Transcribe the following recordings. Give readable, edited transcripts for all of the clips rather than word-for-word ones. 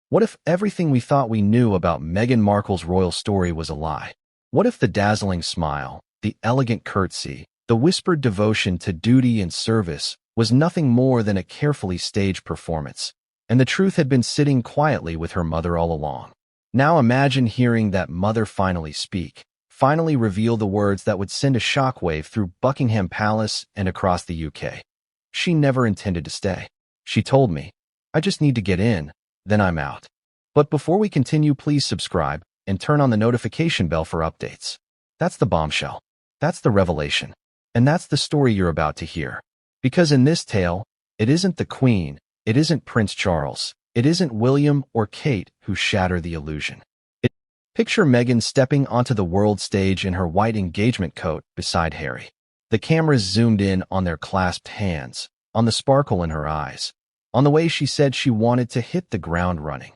What if everything we thought we knew about Meghan Markle's royal story was a lie? What if the dazzling smile, the elegant curtsy, the whispered devotion to duty and service was nothing more than a carefully staged performance, and the truth had been sitting quietly with her mother all along? Now imagine hearing that mother finally speak, finally reveal the words that would send a shockwave through Buckingham Palace and across the UK. She never intended to stay. She told me, "I just need to get in, then I'm out." But before we continue, please subscribe and turn on the notification bell for updates. That's the bombshell. That's the revelation. And that's the story you're about to hear. Because in this tale, it isn't the Queen, it isn't Prince Charles, it isn't William or Kate who shatter the illusion. Picture Meghan stepping onto the world stage in her white engagement coat beside Harry. The cameras zoomed in on their clasped hands, on the sparkle in her eyes, on the way she said she wanted to hit the ground running.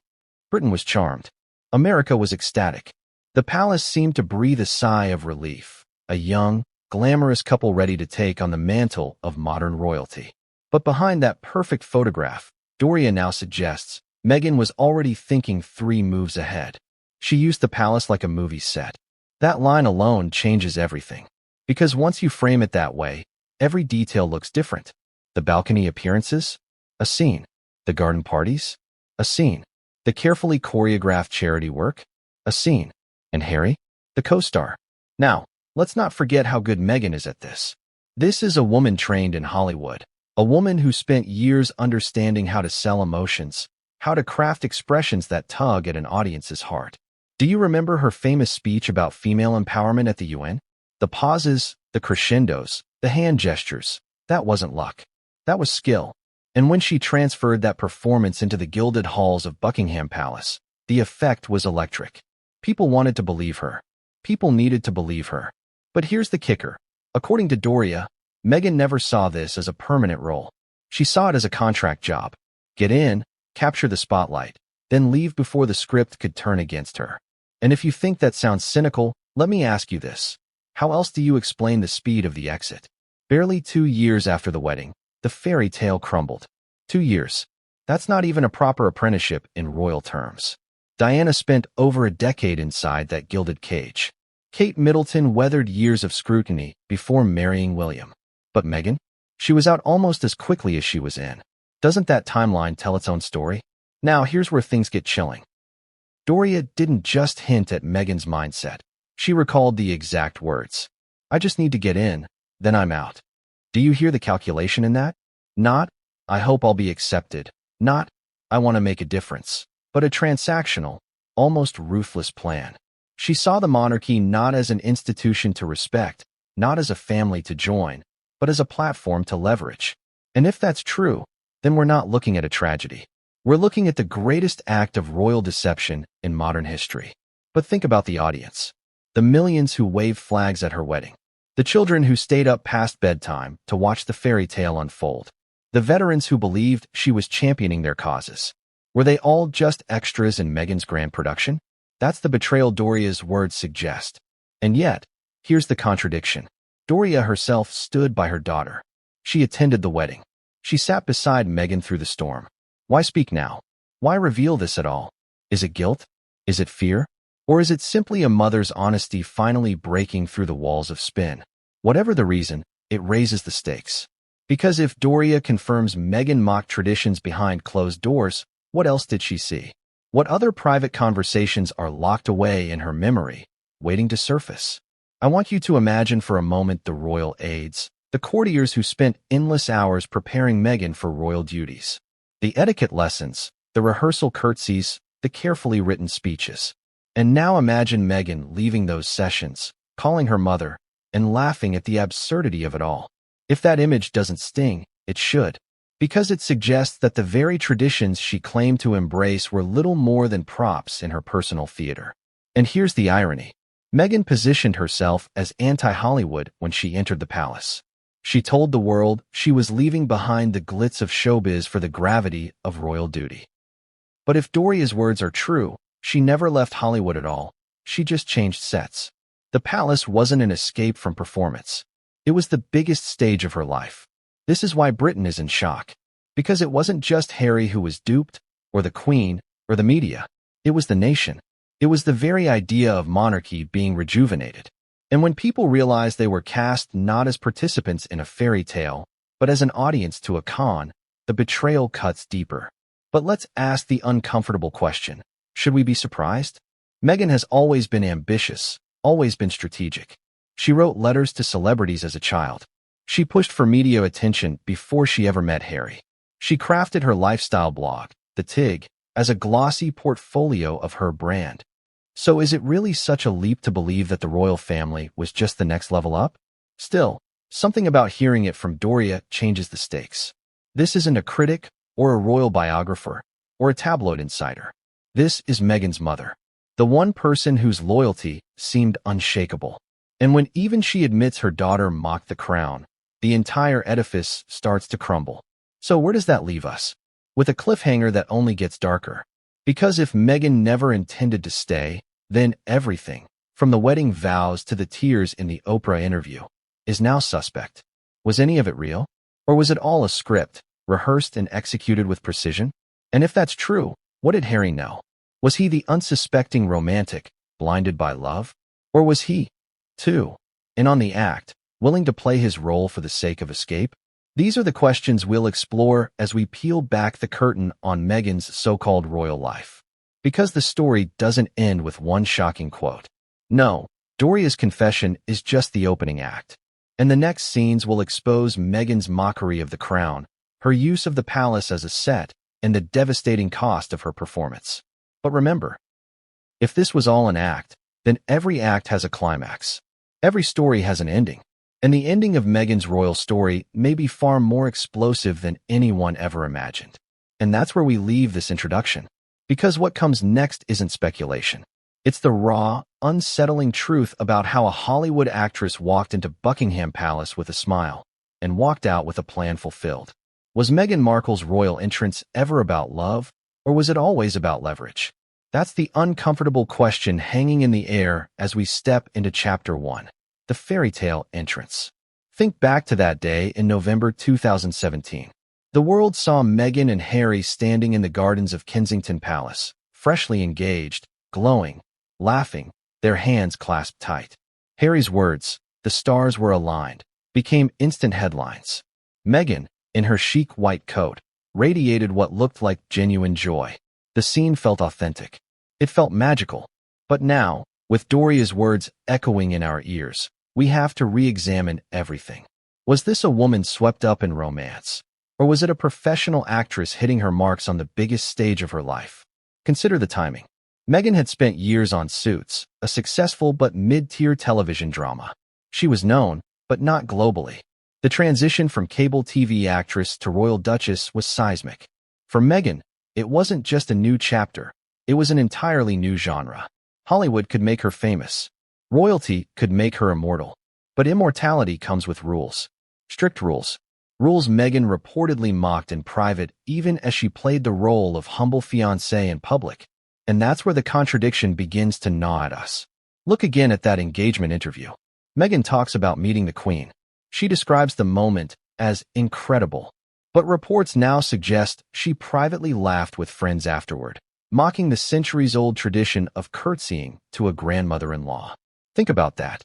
Britain was charmed. America was ecstatic. The palace seemed to breathe a sigh of relief, a young, glamorous couple ready to take on the mantle of modern royalty. But behind that perfect photograph, Doria now suggests, Meghan was already thinking 3 moves ahead. She used the palace like a movie set. That line alone changes everything. Because once you frame it that way, every detail looks different. The balcony appearances? A scene. The garden parties? A scene. The carefully choreographed charity work? A scene. And Harry? The co-star. Now, let's not forget how good Meghan is at this. This is a woman trained in Hollywood. A woman who spent years understanding how to sell emotions, how to craft expressions that tug at an audience's heart. Do you remember her famous speech about female empowerment at the UN? The pauses, the crescendos, the hand gestures. That wasn't luck. That was skill. And when she transferred that performance into the gilded halls of Buckingham Palace, the effect was electric. People wanted to believe her. People needed to believe her. But here's the kicker. According to Doria, Meghan never saw this as a permanent role. She saw it as a contract job. Get in, capture the spotlight, then leave before the script could turn against her. And if you think that sounds cynical, let me ask you this. How else do you explain the speed of the exit? Barely 2 years after the wedding, the fairy tale crumbled. 2 years. That's not even a proper apprenticeship in royal terms. Diana spent over a decade inside that gilded cage. Kate Middleton weathered years of scrutiny before marrying William. But Meghan? She was out almost as quickly as she was in. Doesn't that timeline tell its own story? Now here's where things get chilling. Doria didn't just hint at Meghan's mindset. She recalled the exact words. "I just need to get in, then I'm out." Do you hear the calculation in that? Not, "I hope I'll be accepted." Not, "I want to make a difference." But a transactional, almost ruthless plan. She saw the monarchy not as an institution to respect, not as a family to join, but as a platform to leverage. And if that's true, then we're not looking at a tragedy. We're looking at the greatest act of royal deception in modern history. But think about the audience. The millions who waved flags at her wedding. The children who stayed up past bedtime to watch the fairy tale unfold. The veterans who believed she was championing their causes. Were they all just extras in Meghan's grand production? That's the betrayal Doria's words suggest. And yet, here's the contradiction. Doria herself stood by her daughter. She attended the wedding. She sat beside Meghan through the storm. Why speak now? Why reveal this at all? Is it guilt? Is it fear? Or is it simply a mother's honesty finally breaking through the walls of spin? Whatever the reason, it raises the stakes. Because if Doria confirms Meghan mocked traditions behind closed doors, what else did she see? What other private conversations are locked away in her memory, waiting to surface? I want you to imagine for a moment the royal aides, the courtiers who spent endless hours preparing Meghan for royal duties. The etiquette lessons, the rehearsal curtsies, the carefully written speeches. And now imagine Meghan leaving those sessions, calling her mother, and laughing at the absurdity of it all. If that image doesn't sting, it should. Because it suggests that the very traditions she claimed to embrace were little more than props in her personal theater. And here's the irony. Meghan positioned herself as anti-Hollywood when she entered the palace. She told the world she was leaving behind the glitz of showbiz for the gravity of royal duty. But if Doria's words are true, she never left Hollywood at all. She just changed sets. The palace wasn't an escape from performance. It was the biggest stage of her life. This is why Britain is in shock. Because it wasn't just Harry who was duped, or the Queen, or the media. It was the nation. It was the very idea of monarchy being rejuvenated. And when people realized they were cast not as participants in a fairy tale, but as an audience to a con, the betrayal cuts deeper. But let's ask the uncomfortable question. Should we be surprised? Meghan has always been ambitious, always been strategic. She wrote letters to celebrities as a child. She pushed for media attention before she ever met Harry. She crafted her lifestyle blog, The Tig, as a glossy portfolio of her brand. So is it really such a leap to believe that the royal family was just the next level up? Still, something about hearing it from Doria changes the stakes. This isn't a critic or a royal biographer or a tabloid insider. This is Meghan's mother, the one person whose loyalty seemed unshakable. And when even she admits her daughter mocked the crown, the entire edifice starts to crumble. So where does that leave us? With a cliffhanger that only gets darker. Because if Meghan never intended to stay, then everything, from the wedding vows to the tears in the Oprah interview, is now suspect. Was any of it real? Or was it all a script, rehearsed and executed with precision? And if that's true, what did Harry know? Was he the unsuspecting romantic, blinded by love? Or was he, too, in on the act, willing to play his role for the sake of escape? These are the questions we'll explore as we peel back the curtain on Meghan's so-called royal life. Because the story doesn't end with one shocking quote. No, Doria's confession is just the opening act. And the next scenes will expose Meghan's mockery of the crown, her use of the palace as a set, and the devastating cost of her performance. But remember, if this was all an act, then every act has a climax. Every story has an ending. And the ending of Meghan's royal story may be far more explosive than anyone ever imagined. And that's where we leave this introduction. Because what comes next isn't speculation. It's the raw, unsettling truth about how a Hollywood actress walked into Buckingham Palace with a smile and walked out with a plan fulfilled. Was Meghan Markle's royal entrance ever about love, or was it always about leverage? That's the uncomfortable question hanging in the air as we step into Chapter 1. The fairy tale entrance. Think back to that day in November 2017. The world saw Meghan and Harry standing in the gardens of Kensington Palace, freshly engaged, glowing, laughing, their hands clasped tight. Harry's words, "The stars were aligned," became instant headlines. Meghan, in her chic white coat, radiated what looked like genuine joy. The scene felt authentic. It felt magical. But now, with Doria's words echoing in our ears, we have to re-examine everything. Was this a woman swept up in romance? Or was it a professional actress hitting her marks on the biggest stage of her life? Consider the timing. Meghan had spent years on Suits, a successful but mid-tier television drama. She was known, but not globally. The transition from cable TV actress to royal duchess was seismic. For Meghan, it wasn't just a new chapter. It was an entirely new genre. Hollywood could make her famous. Royalty could make her immortal. But immortality comes with rules. Strict rules. Rules Meghan reportedly mocked in private even as she played the role of humble fiancée in public. And that's where the contradiction begins to gnaw at us. Look again at that engagement interview. Meghan talks about meeting the Queen. She describes the moment as incredible. But reports now suggest she privately laughed with friends afterward, mocking the centuries-old tradition of curtsying to a grandmother-in-law. Think about that.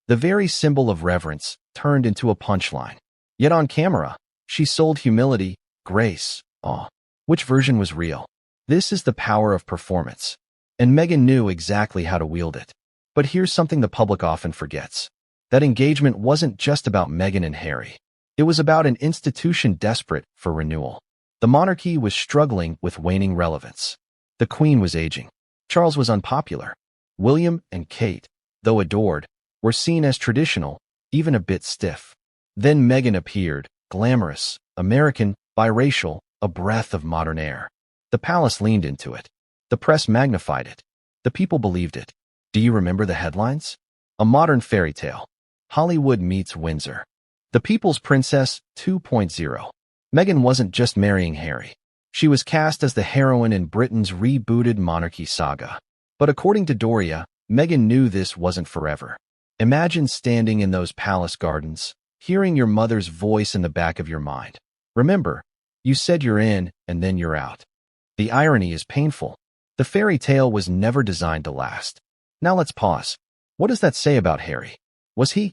The very symbol of reverence turned into a punchline. Yet on camera, she sold humility, grace, awe. Which version was real? This is the power of performance. And Meghan knew exactly how to wield it. But here's something the public often forgets. That engagement wasn't just about Meghan and Harry. It was about an institution desperate for renewal. The monarchy was struggling with waning relevance. The Queen was aging. Charles was unpopular. William and Kate, though adored, were seen as traditional, even a bit stiff. Then Meghan appeared, glamorous, American, biracial, a breath of modern air. The palace leaned into it. The press magnified it. The people believed it. Do you remember the headlines? A modern fairy tale. Hollywood meets Windsor. The People's Princess 2.0. Meghan wasn't just marrying Harry. She was cast as the heroine in Britain's rebooted monarchy saga. But according to Doria, Meghan knew this wasn't forever. Imagine standing in those palace gardens, hearing your mother's voice in the back of your mind. Remember, you said you're in and then you're out. The irony is painful. The fairy tale was never designed to last. Now let's pause. What does that say about Harry? Was he,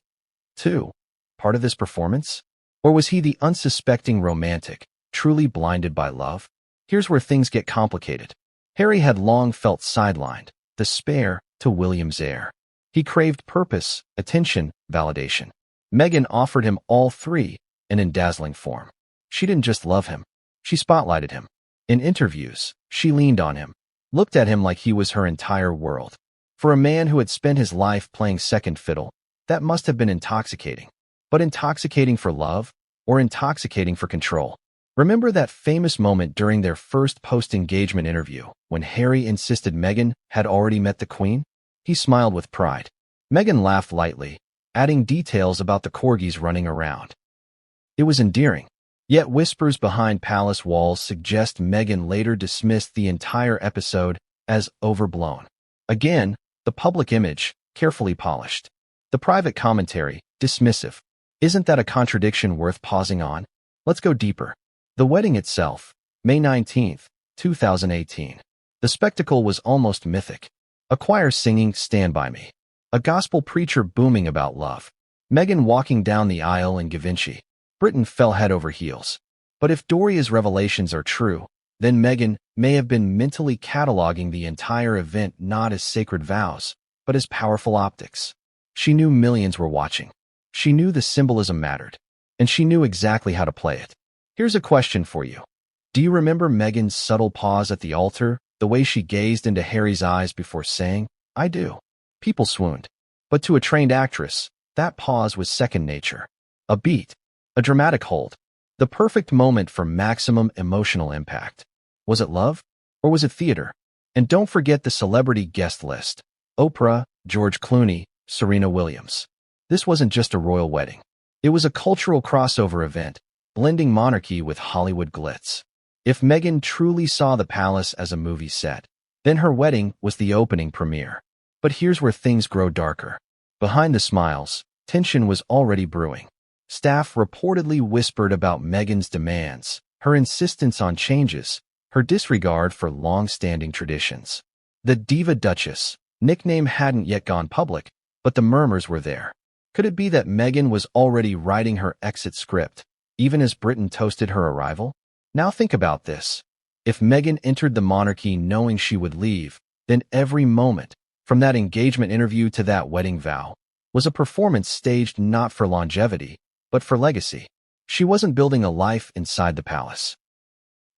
too, part of this performance? Or was he the unsuspecting romantic, truly blinded by love? Here's where things get complicated. Harry had long felt sidelined, the spare to William's heir. He craved purpose, attention, validation. Meghan offered him all three, and in dazzling form. She didn't just love him. She spotlighted him. In interviews, she leaned on him, looked at him like he was her entire world. For a man who had spent his life playing second fiddle, that must have been intoxicating. But intoxicating for love, or intoxicating for control? Remember that famous moment during their first post-engagement interview, when Harry insisted Meghan had already met the Queen? He smiled with pride. Meghan laughed lightly, adding details about the corgis running around. It was endearing. Yet whispers behind palace walls suggest Meghan later dismissed the entire episode as overblown. Again, the public image, carefully polished. The private commentary, dismissive. Isn't that a contradiction worth pausing on? Let's go deeper. The wedding itself, May 19, 2018. The spectacle was almost mythic. A choir singing "Stand By Me." A gospel preacher booming about love. Meghan walking down the aisle in Givenchy. Britain fell head over heels. But if Doria's revelations are true, then Meghan may have been mentally cataloging the entire event not as sacred vows, but as powerful optics. She knew millions were watching. She knew the symbolism mattered. And she knew exactly how to play it. Here's a question for you. Do you remember Meghan's subtle pause at the altar, the way she gazed into Harry's eyes before saying, "I do"? People swooned. But to a trained actress, that pause was second nature. A beat. A dramatic hold. The perfect moment for maximum emotional impact. Was it love? Or was it theater? And don't forget the celebrity guest list. Oprah, George Clooney, Serena Williams. This wasn't just a royal wedding. It was a cultural crossover event, blending monarchy with Hollywood glitz. If Meghan truly saw the palace as a movie set, then her wedding was the opening premiere. But here's where things grow darker. Behind the smiles, tension was already brewing. Staff reportedly whispered about Meghan's demands, her insistence on changes, her disregard for long-standing traditions. The Diva Duchess nickname hadn't yet gone public, but the murmurs were there. Could it be that Meghan was already writing her exit script, even as Britain toasted her arrival? Now think about this. If Meghan entered the monarchy knowing she would leave, then every moment, from that engagement interview to that wedding vow, was a performance staged not for longevity, but for legacy. She wasn't building a life inside the palace.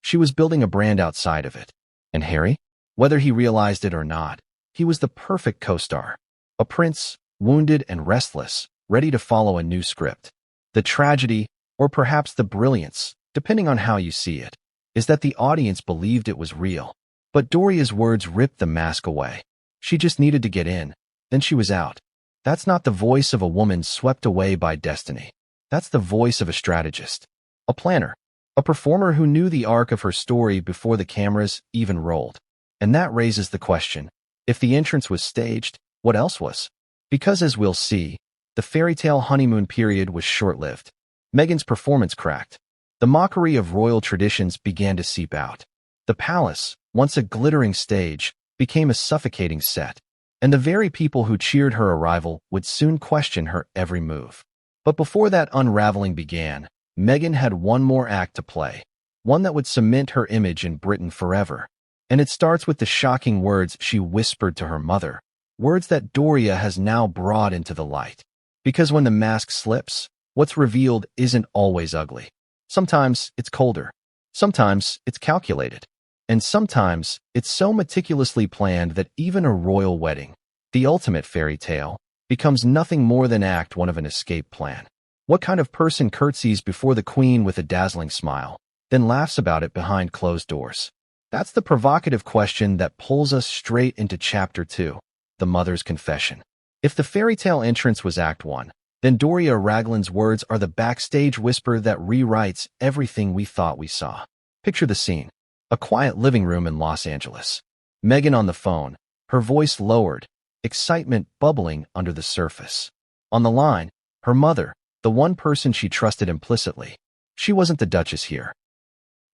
She was building a brand outside of it. And Harry? Whether he realized it or not, he was the perfect co-star. A prince, wounded and restless, ready to follow a new script. The tragedy, or perhaps the brilliance, depending on how you see it, is that the audience believed it was real. But Doria's words ripped the mask away. She just needed to get in, then she was out. That's not the voice of a woman swept away by destiny. That's the voice of a strategist, a planner, a performer who knew the arc of her story before the cameras even rolled. And that raises the question, if the entrance was staged, what else was? Because as we'll see, the fairy tale honeymoon period was short-lived. Meghan's performance cracked. The mockery of royal traditions began to seep out. The palace, once a glittering stage, became a suffocating set. And the very people who cheered her arrival would soon question her every move. But before that unraveling began, Meghan had one more act to play, one that would cement her image in Britain forever. And it starts with the shocking words she whispered to her mother, words that Doria has now brought into the light. Because when the mask slips, what's revealed isn't always ugly. Sometimes it's colder. Sometimes it's calculated. And sometimes it's so meticulously planned that even a royal wedding, the ultimate fairy tale, becomes nothing more than Act One of an escape plan. What kind of person curtsies before the Queen with a dazzling smile, then laughs about it behind closed doors? That's the provocative question that pulls us straight into Chapter 2, The Mother's Confession. If the fairy tale entrance was Act 1, then Doria Ragland's words are the backstage whisper that rewrites everything we thought we saw. Picture the scene. A quiet living room in Los Angeles. Meghan on the phone, her voice lowered, excitement bubbling under the surface. On the line, her mother, the one person she trusted implicitly. She wasn't the Duchess here.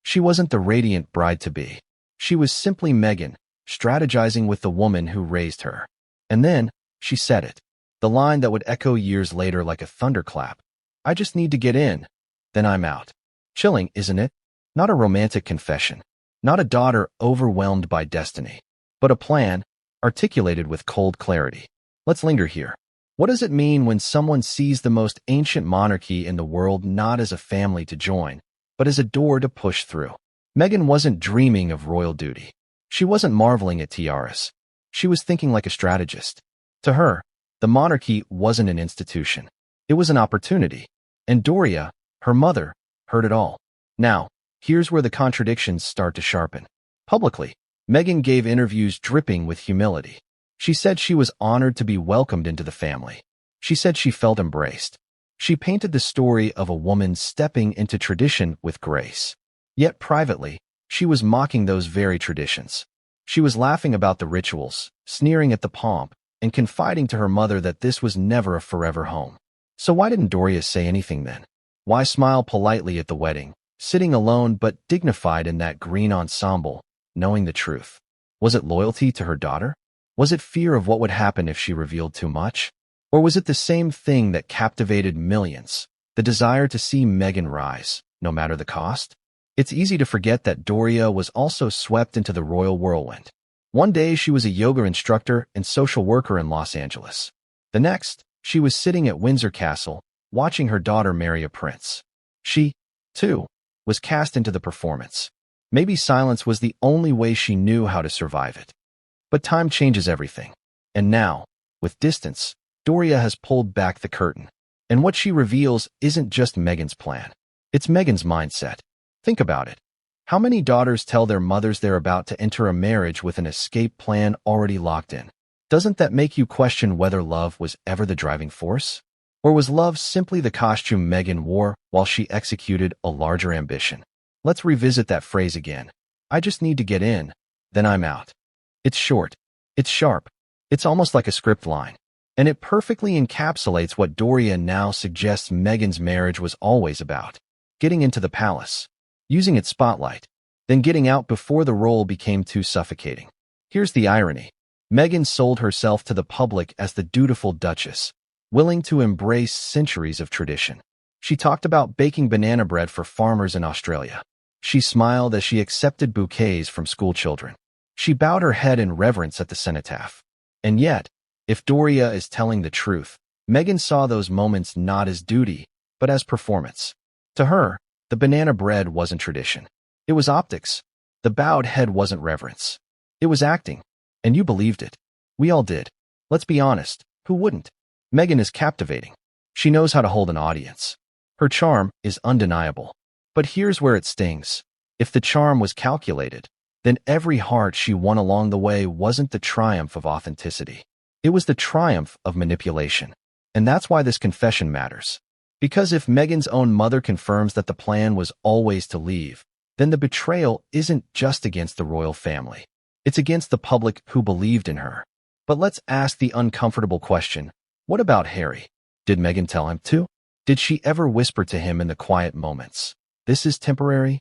She wasn't the radiant bride-to-be. She was simply Meghan, strategizing with the woman who raised her. And then, she said it. The line that would echo years later like a thunderclap. I just need to get in. Then I'm out. Chilling, isn't it? Not a romantic confession. Not a daughter overwhelmed by destiny. But a plan, articulated with cold clarity. Let's linger here. What does it mean when someone sees the most ancient monarchy in the world not as a family to join, but as a door to push through? Meghan wasn't dreaming of royal duty. She wasn't marveling at tiaras. She was thinking like a strategist. To her, the monarchy wasn't an institution. It was an opportunity. And Doria, her mother, heard it all. Now, here's where the contradictions start to sharpen. Publicly, Meghan gave interviews dripping with humility. She said she was honored to be welcomed into the family. She said she felt embraced. She painted the story of a woman stepping into tradition with grace. Yet privately, she was mocking those very traditions. She was laughing about the rituals, sneering at the pomp, and confiding to her mother that this was never a forever home. So why didn't Doria say anything then? Why smile politely at the wedding, sitting alone but dignified in that green ensemble, knowing the truth? Was it loyalty to her daughter? Was it fear of what would happen if she revealed too much? Or was it the same thing that captivated millions, the desire to see Meghan rise, no matter the cost? It's easy to forget that Doria was also swept into the royal whirlwind. One day she was a yoga instructor and social worker in Los Angeles. The next, she was sitting at Windsor Castle, watching her daughter marry a prince. She, too, was cast into the performance. Maybe silence was the only way she knew how to survive it. But time changes everything. And now, with distance, Doria has pulled back the curtain. And what she reveals isn't just Meghan's plan. It's Meghan's mindset. Think about it. How many daughters tell their mothers they're about to enter a marriage with an escape plan already locked in? Doesn't that make you question whether love was ever the driving force? Or was love simply the costume Meghan wore while she executed a larger ambition? Let's revisit that phrase again. I just need to get in, then I'm out. It's short. It's sharp. It's almost like a script line. And it perfectly encapsulates what Doria now suggests Meghan's marriage was always about. Getting into the palace. Using its spotlight. Then getting out before the role became too suffocating. Here's the irony. Meghan sold herself to the public as the dutiful duchess, willing to embrace centuries of tradition. She talked about baking banana bread for farmers in Australia. She smiled as she accepted bouquets from school children. She bowed her head in reverence at the cenotaph. And yet, if Doria is telling the truth, Meghan saw those moments not as duty, but as performance. To her, the banana bread wasn't tradition. It was optics. The bowed head wasn't reverence. It was acting. And you believed it. We all did. Let's be honest, who wouldn't? Meghan is captivating. She knows how to hold an audience. Her charm is undeniable. But here's where it stings. If the charm was calculated, then every heart she won along the way wasn't the triumph of authenticity. It was the triumph of manipulation. And that's why this confession matters. Because if Meghan's own mother confirms that the plan was always to leave, then the betrayal isn't just against the royal family. It's against the public who believed in her. But let's ask the uncomfortable question. What about Harry? Did Meghan tell him to? Did she ever whisper to him in the quiet moments, "This is temporary"?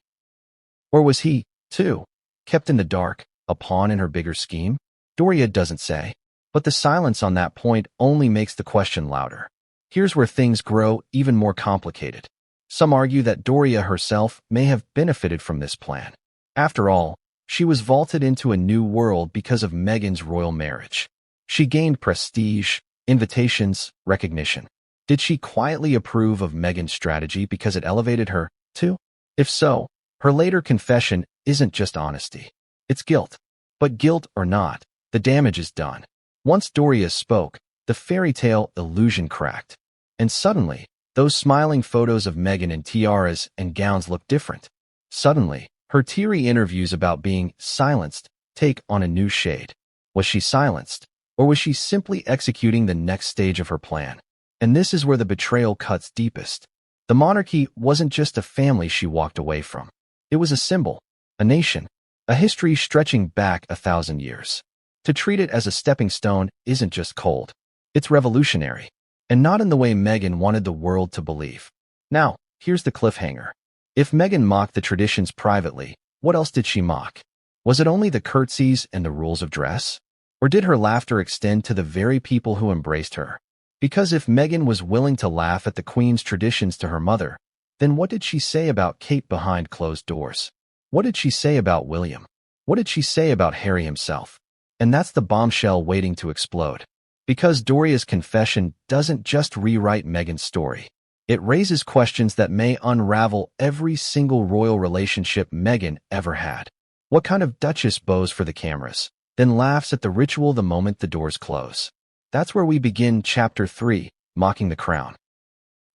Or was he, too, kept in the dark, a pawn in her bigger scheme? Doria doesn't say. But the silence on that point only makes the question louder. Here's where things grow even more complicated. Some argue that Doria herself may have benefited from this plan. After all, she was vaulted into a new world because of Meghan's royal marriage. She gained prestige, invitations, recognition. Did she quietly approve of Meghan's strategy because it elevated her, too? If so, her later confession isn't just honesty. It's guilt. But guilt or not, the damage is done. Once Doria spoke, the fairy tale illusion cracked. And suddenly, those smiling photos of Meghan in tiaras and gowns looked different. Suddenly, her teary interviews about being silenced take on a new shade. Was she silenced? Or was she simply executing the next stage of her plan? And this is where the betrayal cuts deepest. The monarchy wasn't just a family she walked away from. It was a symbol, a nation, a history stretching back 1,000 years. To treat it as a stepping stone isn't just cold. It's revolutionary. And not in the way Meghan wanted the world to believe. Now, here's the cliffhanger. If Meghan mocked the traditions privately, what else did she mock? Was it only the curtsies and the rules of dress? Or did her laughter extend to the very people who embraced her? Because if Meghan was willing to laugh at the Queen's traditions to her mother, then what did she say about Kate behind closed doors? What did she say about William? What did she say about Harry himself? And that's the bombshell waiting to explode. Because Doria's confession doesn't just rewrite Meghan's story. It raises questions that may unravel every single royal relationship Meghan ever had. What kind of duchess bows for the cameras, then laughs at the ritual the moment the doors close? That's where we begin Chapter 3, Mocking the Crown.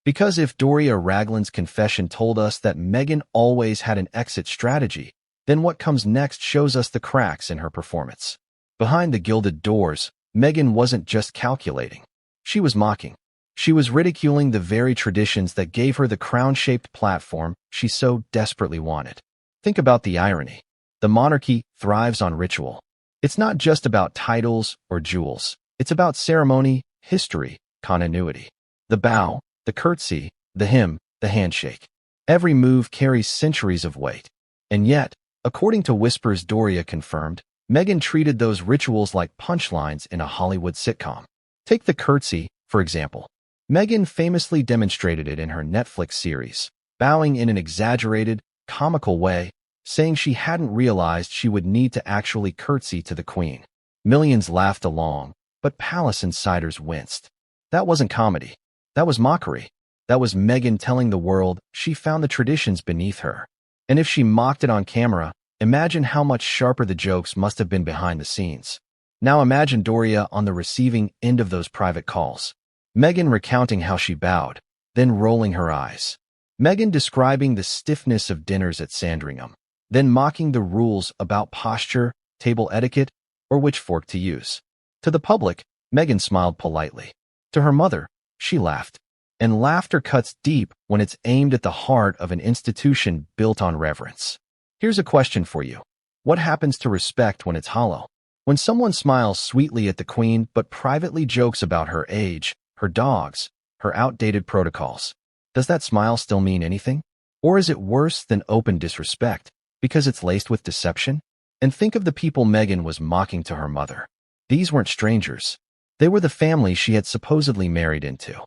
Because if Doria Ragland's confession told us that Meghan always had an exit strategy, then what comes next shows us the cracks in her performance. Behind the gilded doors, Meghan wasn't just calculating. She was mocking. She was ridiculing the very traditions that gave her the crown-shaped platform she so desperately wanted. Think about the irony. The monarchy thrives on ritual. It's not just about titles or jewels. It's about ceremony, history, continuity. The bow, the curtsy, the hymn, the handshake. Every move carries centuries of weight. And yet, according to whispers Doria confirmed, Meghan treated those rituals like punchlines in a Hollywood sitcom. Take the curtsy, for example. Meghan famously demonstrated it in her Netflix series, bowing in an exaggerated, comical way, saying she hadn't realized she would need to actually curtsy to the Queen. Millions laughed along, but palace insiders winced. That wasn't comedy. That was mockery. That was Meghan telling the world she found the traditions beneath her. And if she mocked it on camera, imagine how much sharper the jokes must have been behind the scenes. Now imagine Doria on the receiving end of those private calls. Meghan recounting how she bowed, then rolling her eyes. Meghan describing the stiffness of dinners at Sandringham, then mocking the rules about posture, table etiquette, or which fork to use. To the public, Meghan smiled politely. To her mother, she laughed. And laughter cuts deep when it's aimed at the heart of an institution built on reverence. Here's a question for you. What happens to respect when it's hollow? When someone smiles sweetly at the Queen but privately jokes about her age, her dogs, her outdated protocols, does that smile still mean anything? Or is it worse than open disrespect, because it's laced with deception? And think of the people Meghan was mocking to her mother. These weren't strangers. They were the family she had supposedly married into.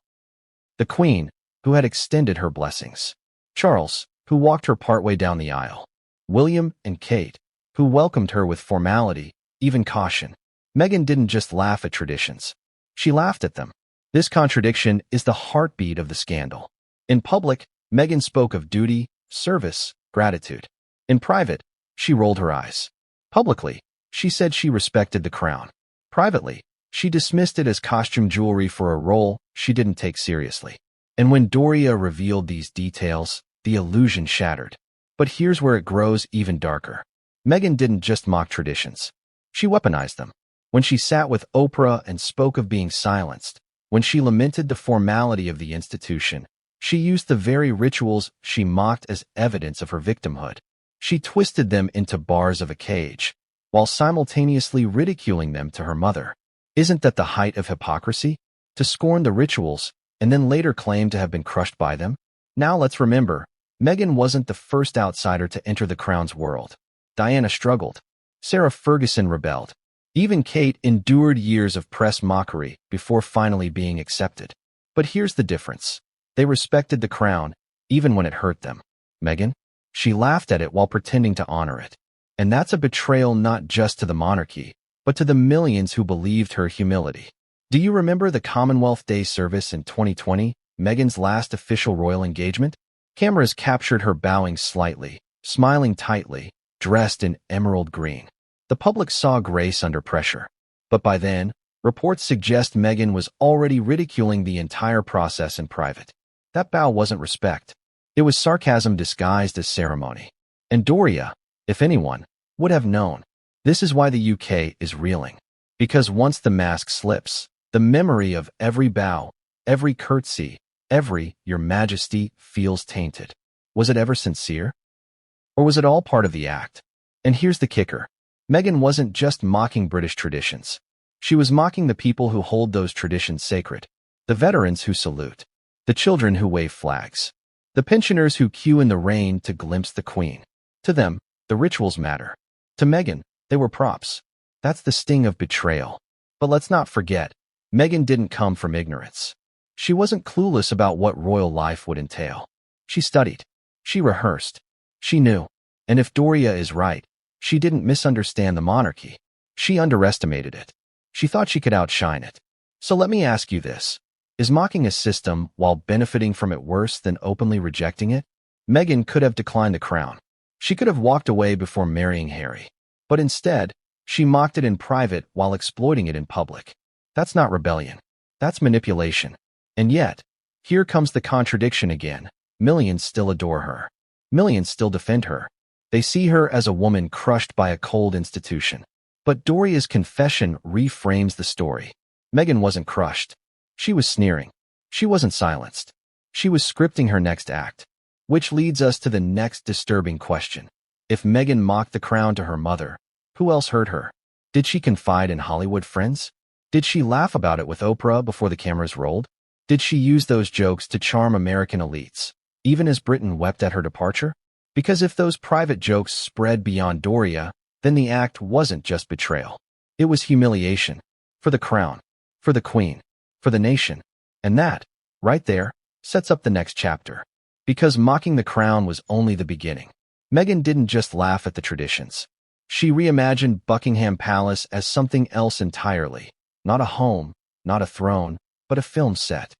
The Queen, who had extended her blessings. Charles, who walked her partway down the aisle. William and Kate, who welcomed her with formality, even caution. Meghan didn't just laugh at traditions. She laughed at them. This contradiction is the heartbeat of the scandal. In public, Meghan spoke of duty, service, gratitude. In private, she rolled her eyes. Publicly, she said she respected the crown. Privately, she dismissed it as costume jewelry for a role she didn't take seriously. And when Doria revealed these details, the illusion shattered. But here's where it grows even darker. Meghan didn't just mock traditions. She weaponized them. When she sat with Oprah and spoke of being silenced, when she lamented the formality of the institution, she used the very rituals she mocked as evidence of her victimhood. She twisted them into bars of a cage, while simultaneously ridiculing them to her mother. Isn't that the height of hypocrisy? To scorn the rituals, and then later claim to have been crushed by them? Now let's remember, Meghan wasn't the first outsider to enter the crown's world. Diana struggled. Sarah Ferguson rebelled. Even Kate endured years of press mockery before finally being accepted. But here's the difference. They respected the crown, even when it hurt them. Meghan? She laughed at it while pretending to honor it. And that's a betrayal not just to the monarchy, but to the millions who believed her humility. Do you remember the Commonwealth Day service in 2020, Meghan's last official royal engagement? Cameras captured her bowing slightly, smiling tightly, dressed in emerald green. The public saw grace under pressure. But by then, reports suggest Meghan was already ridiculing the entire process in private. That bow wasn't respect. It was sarcasm disguised as ceremony. And Doria, if anyone, would have known. This is why the UK is reeling. Because once the mask slips, the memory of every bow, every curtsy, every Your Majesty feels tainted. Was it ever sincere? Or was it all part of the act? And here's the kicker. Meghan wasn't just mocking British traditions. She was mocking the people who hold those traditions sacred. The veterans who salute. The children who wave flags. The pensioners who queue in the rain to glimpse the Queen. To them, the rituals matter. To Meghan, they were props. That's the sting of betrayal. But let's not forget, Meghan didn't come from ignorance. She wasn't clueless about what royal life would entail. She studied. She rehearsed. She knew. And if Doria is right, she didn't misunderstand the monarchy. She underestimated it. She thought she could outshine it. So let me ask you this. Is mocking a system while benefiting from it worse than openly rejecting it? Meghan could have declined the crown. She could have walked away before marrying Harry. But instead, she mocked it in private while exploiting it in public. That's not rebellion. That's manipulation. And yet, here comes the contradiction again. Millions still adore her. Millions still defend her. They see her as a woman crushed by a cold institution. But Doria's confession reframes the story. Meghan wasn't crushed. She was sneering. She wasn't silenced. She was scripting her next act. Which leads us to the next disturbing question. If Meghan mocked the crown to her mother, who else heard her? Did she confide in Hollywood friends? Did she laugh about it with Oprah before the cameras rolled? Did she use those jokes to charm American elites, even as Britain wept at her departure? Because if those private jokes spread beyond Doria, then the act wasn't just betrayal. It was humiliation. For the crown. For the queen. For the nation. And that, right there, sets up the next chapter. Because mocking the crown was only the beginning. Meghan didn't just laugh at the traditions. She reimagined Buckingham Palace as something else entirely. Not a home, not a throne, but a film set.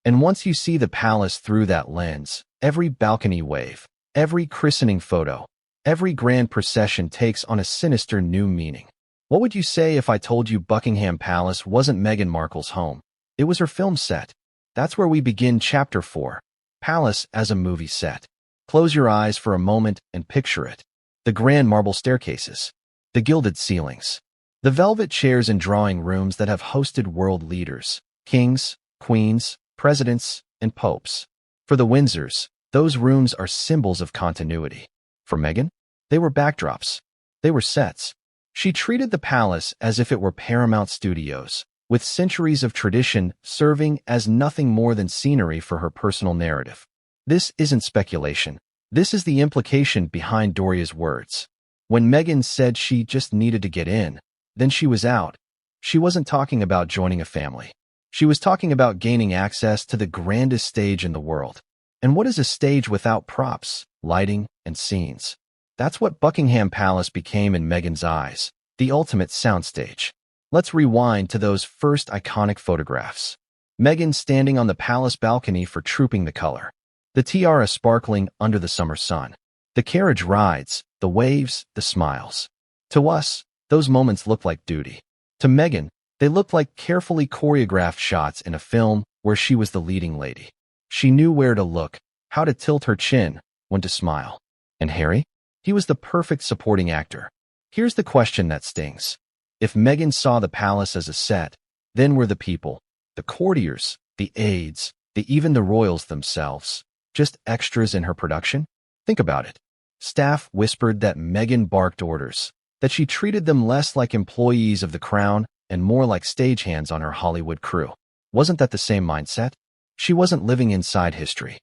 And once you see the palace through that lens, every balcony wave, every christening photo, every grand procession takes on a sinister new meaning. What would you say if I told you Buckingham Palace wasn't Meghan Markle's home? It was her film set. That's where we begin Chapter 4, Palace as a movie set. Close your eyes for a moment and picture it. The grand marble staircases, the gilded ceilings, the velvet chairs in drawing rooms that have hosted world leaders, kings, queens, presidents, and popes. For the Windsors, those rooms are symbols of continuity. For Meghan, they were backdrops. They were sets. She treated the palace as if it were Paramount Studios, with centuries of tradition serving as nothing more than scenery for her personal narrative. This isn't speculation. This is the implication behind Doria's words. When Meghan said she just needed to get in, then she was out. She wasn't talking about joining a family. She was talking about gaining access to the grandest stage in the world. And what is a stage without props, lighting, and scenes? That's what Buckingham Palace became in Meghan's eyes, the ultimate soundstage. Let's rewind to those first iconic photographs. Meghan standing on the palace balcony for Trooping the Color. The tiara sparkling under the summer sun. The carriage rides, the waves, the smiles. To us, those moments look like duty. To Meghan, they looked like carefully choreographed shots in a film where she was the leading lady. She knew where to look, how to tilt her chin, when to smile. And Harry? He was the perfect supporting actor. Here's the question that stings. If Meghan saw the palace as a set, then were the people, the courtiers, the aides, even the royals themselves, just extras in her production? Think about it. Staff whispered that Meghan barked orders, that she treated them less like employees of the crown and more like stagehands on her Hollywood crew. Wasn't that the same mindset? She wasn't living inside history.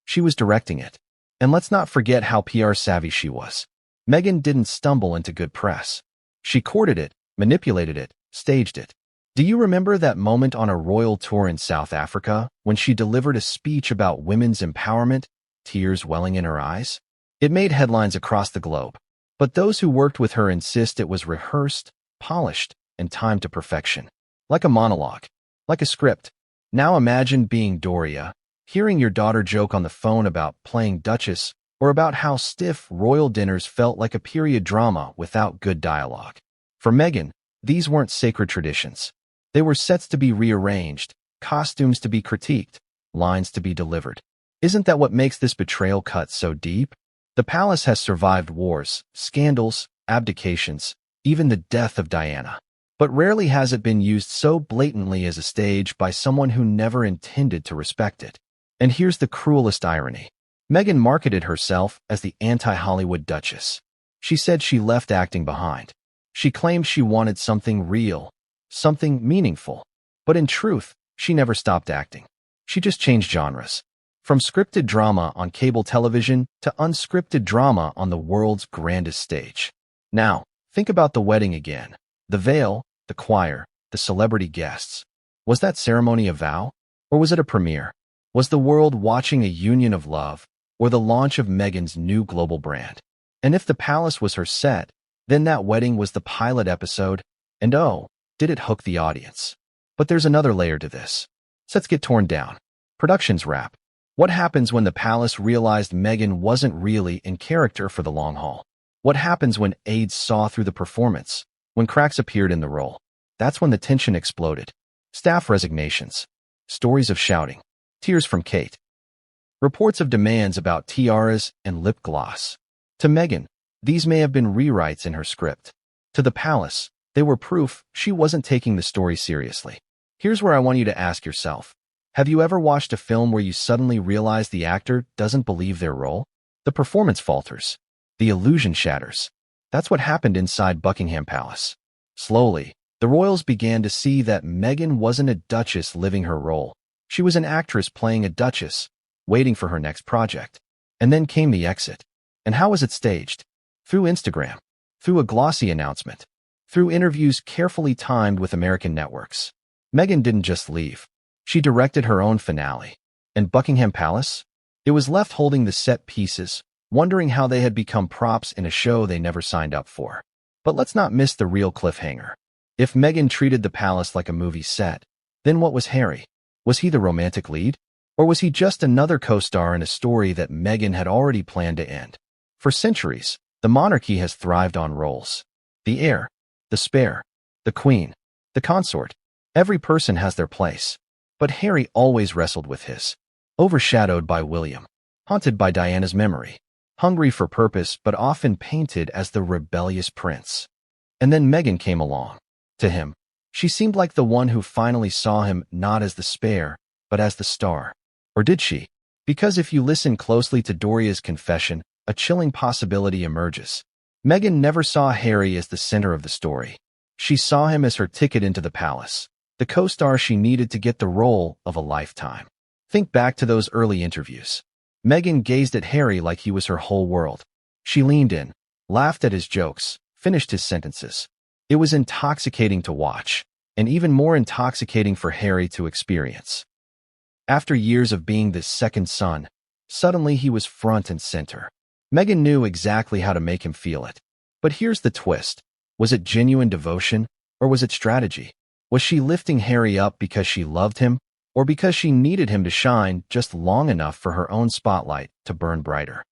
She was directing it. And let's not forget how PR savvy she was. Meghan didn't stumble into good press. She courted it, manipulated it, staged it. Do you remember that moment on a royal tour in South Africa when she delivered a speech about women's empowerment, tears welling in her eyes? It made headlines across the globe. But those who worked with her insist it was rehearsed, polished, and timed to perfection. Like a monologue. Like a script. Now imagine being Doria, hearing your daughter joke on the phone about playing Duchess, or about how stiff royal dinners felt like a period drama without good dialogue. For Meghan, these weren't sacred traditions. They were sets to be rearranged, costumes to be critiqued, lines to be delivered. Isn't that what makes this betrayal cut so deep? The palace has survived wars, scandals, abdications, even the death of Diana. But rarely has it been used so blatantly as a stage by someone who never intended to respect it. And here's the cruelest irony. Meghan marketed herself as the anti-Hollywood Duchess. She said she left acting behind. She claimed she wanted something real, something meaningful. But in truth, she never stopped acting. She just changed genres. From scripted drama on cable television to unscripted drama on the world's grandest stage. Now, think about the wedding again. The veil, the choir, the celebrity guests. Was that ceremony a vow? Or was it a premiere? Was the world watching a union of love, or the launch of Meghan's new global brand? And if the palace was her set, then that wedding was the pilot episode, and oh, did it hook the audience? But there's another layer to this. So let's get torn down. Productions wrap. What happens when the palace realized Meghan wasn't really in character for the long haul? What happens when aides saw through the performance? When cracks appeared in the role? That's when the tension exploded. Staff resignations. Stories of shouting. Tears from Kate. Reports of demands about tiaras and lip gloss. To Meghan, these may have been rewrites in her script. To the palace, they were proof she wasn't taking the story seriously. Here's where I want you to ask yourself. Have you ever watched a film where you suddenly realize the actor doesn't believe their role? The performance falters. The illusion shatters. That's what happened inside Buckingham Palace. Slowly, the royals began to see that Meghan wasn't a duchess living her role. She was an actress playing a duchess, waiting for her next project. And then came the exit. And how was it staged? Through Instagram. Through a glossy announcement. Through interviews carefully timed with American networks. Meghan didn't just leave. She directed her own finale. And Buckingham Palace? It was left holding the set pieces, wondering how they had become props in a show they never signed up for. But let's not miss the real cliffhanger. If Meghan treated the palace like a movie set, then what was Harry? Was he the romantic lead? Or was he just another co-star in a story that Meghan had already planned to end? For centuries, the monarchy has thrived on roles. The heir, the spare, the queen, the consort. Every person has their place. But Harry always wrestled with his. Overshadowed by William. Haunted by Diana's memory. Hungry for purpose but often painted as the rebellious prince. And then Meghan came along. To him, she seemed like the one who finally saw him not as the spare, but as the star. Or did she? Because if you listen closely to Doria's confession, a chilling possibility emerges. Meghan never saw Harry as the center of the story. She saw him as her ticket into the palace. The co-star she needed to get the role of a lifetime. Think back to those early interviews. Meghan gazed at Harry like he was her whole world. She leaned in, laughed at his jokes, finished his sentences. It was intoxicating to watch, and even more intoxicating for Harry to experience. After years of being the second son, suddenly he was front and center. Meghan knew exactly how to make him feel it. But here's the twist. Was it genuine devotion, or was it strategy? Was she lifting Harry up because she loved him, or because she needed him to shine just long enough for her own spotlight to burn brighter?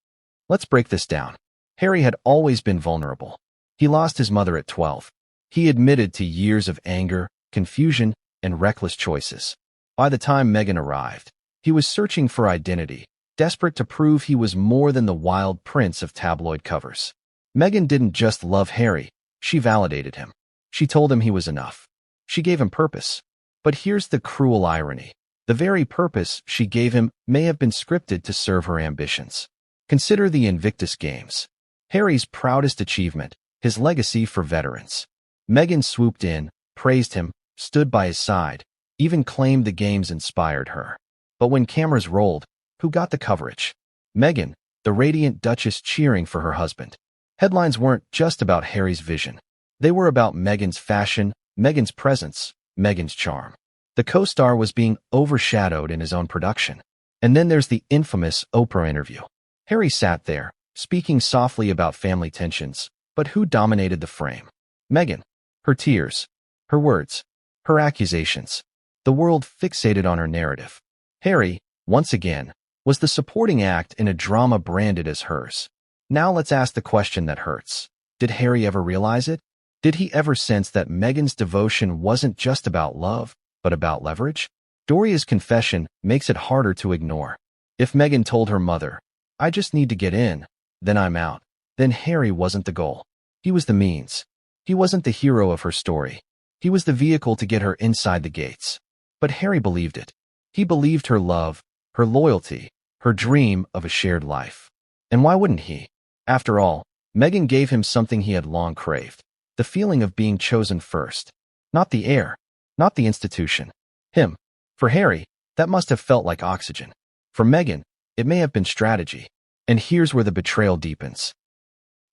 Let's break this down. Harry had always been vulnerable. He lost his mother at 12. He admitted to years of anger, confusion, and reckless choices. By the time Meghan arrived, he was searching for identity, desperate to prove he was more than the wild prince of tabloid covers. Meghan didn't just love Harry, she validated him. She told him he was enough. She gave him purpose. But here's the cruel irony. The very purpose she gave him may have been scripted to serve her ambitions. Consider the Invictus Games. Harry's proudest achievement, his legacy for veterans. Meghan swooped in, praised him, stood by his side, even claimed the games inspired her. But when cameras rolled, who got the coverage? Meghan, the radiant duchess cheering for her husband. Headlines weren't just about Harry's vision. They were about Meghan's fashion, Meghan's presence, Meghan's charm. The co-star was being overshadowed in his own production. And then there's the infamous Oprah interview. Harry sat there, speaking softly about family tensions, but who dominated the frame? Meghan. Her tears, her words, her accusations. The world fixated on her narrative. Harry, once again, was the supporting act in a drama branded as hers. Now let's ask the question that hurts. Did Harry ever realize it? Did he ever sense that Meghan's devotion wasn't just about love, but about leverage? Doria's confession makes it harder to ignore. If Meghan told her mother, "I just need to get in, then I'm out," then Harry wasn't the goal. He was the means. He wasn't the hero of her story. He was the vehicle to get her inside the gates. But Harry believed it. He believed her love, her loyalty, her dream of a shared life. And why wouldn't he? After all, Meghan gave him something he had long craved. The feeling of being chosen first. Not the heir, not the institution. Him. For Harry, that must have felt like oxygen. For Meghan, it may have been strategy. And here's where the betrayal deepens.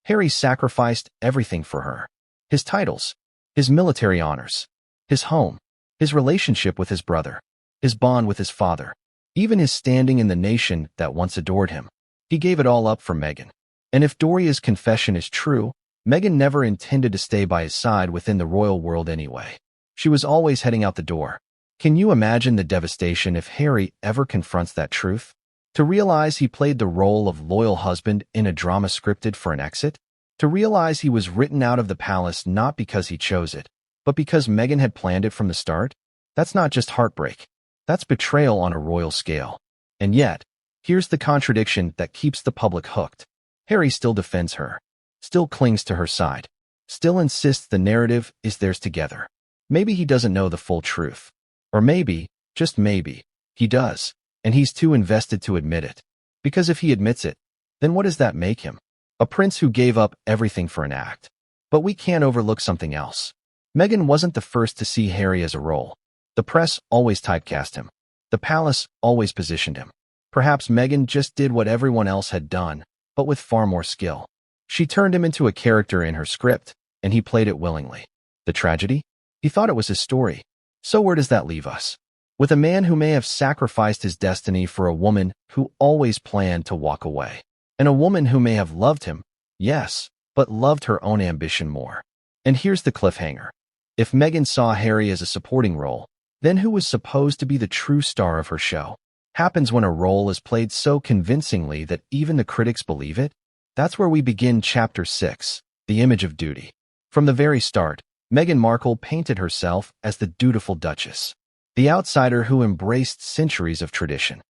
Harry sacrificed everything for her. His titles, his military honors, his home, his relationship with his brother, his bond with his father, even his standing in the nation that once adored him. He gave it all up for Meghan. And if Doria's confession is true, Meghan never intended to stay by his side within the royal world anyway. She was always heading out the door. Can you imagine the devastation if Harry ever confronts that truth? To realize he played the role of loyal husband in a drama scripted for an exit? To realize he was written out of the palace not because he chose it, but because Meghan had planned it from the start? That's not just heartbreak. That's betrayal on a royal scale. And yet, here's the contradiction that keeps the public hooked. Harry still defends her, still clings to her side, still insists the narrative is theirs together. Maybe he doesn't know the full truth. Or maybe, just maybe, he does, and he's too invested to admit it. Because if he admits it, then what does that make him? A prince who gave up everything for an act. But we can't overlook something else. Meghan wasn't the first to see Harry as a role. The press always typecast him. The palace always positioned him. Perhaps Meghan just did what everyone else had done, but with far more skill. She turned him into a character in her script, and he played it willingly. The tragedy? He thought it was his story. So where does that leave us? With a man who may have sacrificed his destiny for a woman who always planned to walk away. And a woman who may have loved him, yes, but loved her own ambition more. And here's the cliffhanger. If Meghan saw Harry as a supporting role, then who was supposed to be the true star of her show? Happens when a role is played so convincingly that even the critics believe it? That's where we begin Chapter 6, The Image of Duty. From the very start, Meghan Markle painted herself as the dutiful Duchess, the outsider who embraced centuries of tradition,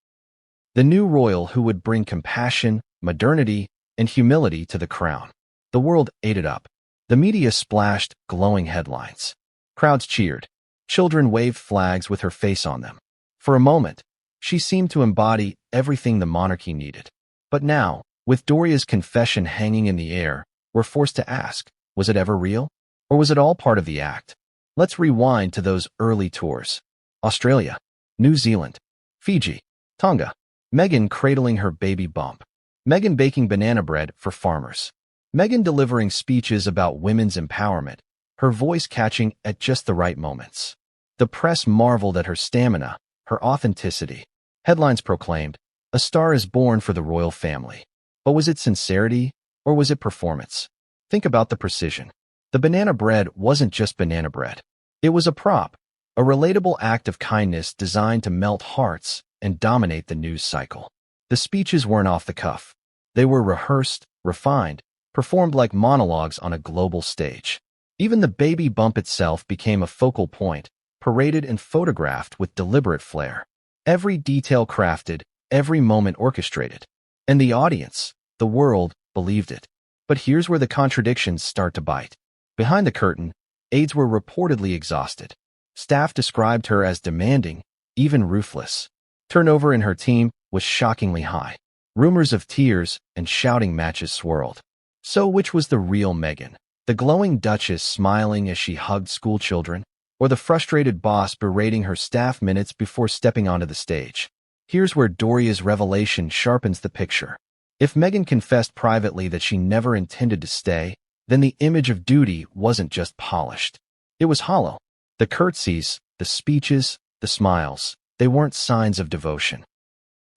the new royal who would bring compassion, modernity, and humility to the crown. The world ate it up. The media splashed glowing headlines. Crowds cheered. Children waved flags with her face on them. For a moment, she seemed to embody everything the monarchy needed. But now, with Doria's confession hanging in the air, we're forced to ask, was it ever real? Or was it all part of the act? Let's rewind to those early tours. Australia, New Zealand, Fiji, Tonga. Meghan cradling her baby bump. Meghan baking banana bread for farmers. Meghan delivering speeches about women's empowerment, her voice catching at just the right moments. The press marveled at her stamina, her authenticity. Headlines proclaimed, "A star is born for the royal family." But was it sincerity, or was it performance? Think about the precision. The banana bread wasn't just banana bread. It was a prop, a relatable act of kindness designed to melt hearts and dominate the news cycle. The speeches weren't off the cuff. They were rehearsed, refined, performed like monologues on a global stage. Even the baby bump itself became a focal point, paraded and photographed with deliberate flair. Every detail crafted, every moment orchestrated. And the audience, the world, believed it. But here's where the contradictions start to bite. Behind the curtain, aides were reportedly exhausted. Staff described her as demanding, even ruthless. Turnover in her team was shockingly high. Rumors of tears and shouting matches swirled. So which was the real Meghan? The glowing Duchess smiling as she hugged schoolchildren, or the frustrated boss berating her staff minutes before stepping onto the stage? Here's where Doria's revelation sharpens the picture. If Meghan confessed privately that she never intended to stay, then the image of duty wasn't just polished. It was hollow. The curtsies, the speeches, the smiles, they weren't signs of devotion.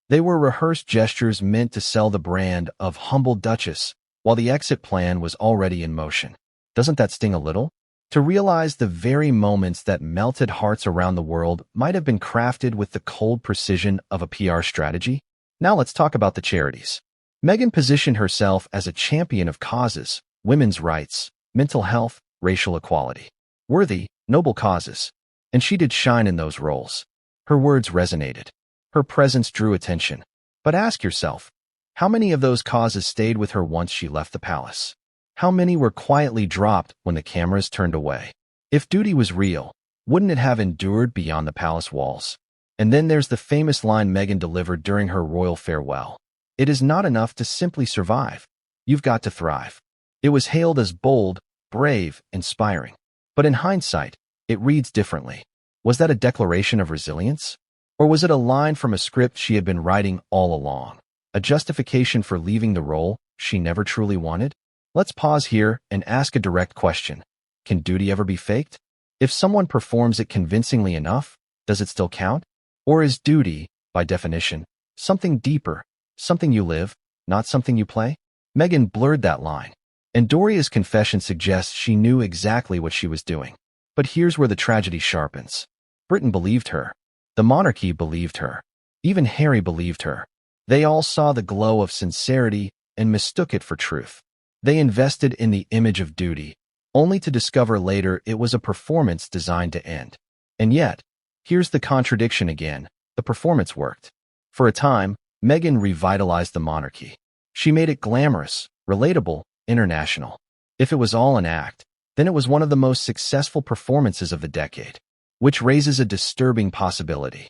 They were rehearsed gestures meant to sell the brand of humble Duchess, while the exit plan was already in motion. Doesn't that sting a little? To realize the very moments that melted hearts around the world might have been crafted with the cold precision of a PR strategy? Now let's talk about the charities. Meghan positioned herself as a champion of causes, women's rights, mental health, racial equality. Worthy, noble causes. And she did shine in those roles. Her words resonated. Her presence drew attention. But ask yourself, how many of those causes stayed with her once she left the palace? How many were quietly dropped when the cameras turned away? If duty was real, wouldn't it have endured beyond the palace walls? And then there's the famous line Meghan delivered during her royal farewell. It is not enough to simply survive. You've got to thrive. It was hailed as bold, brave, inspiring. But in hindsight, it reads differently. Was that a declaration of resilience? Or was it a line from a script she had been writing all along? A justification for leaving the role she never truly wanted? Let's pause here and ask a direct question. Can duty ever be faked? If someone performs it convincingly enough, does it still count? Or is duty, by definition, something deeper, something you live, not something you play? Meghan blurred that line, and Doria's confession suggests she knew exactly what she was doing. But here's where the tragedy sharpens. Britain believed her. The monarchy believed her. Even Harry believed her. They all saw the glow of sincerity and mistook it for truth. They invested in the image of duty, only to discover later it was a performance designed to end. And yet, here's the contradiction again. The performance worked. For a time, Meghan revitalized the monarchy. She made it glamorous, relatable, international. If it was all an act, then it was one of the most successful performances of the decade, which raises a disturbing possibility.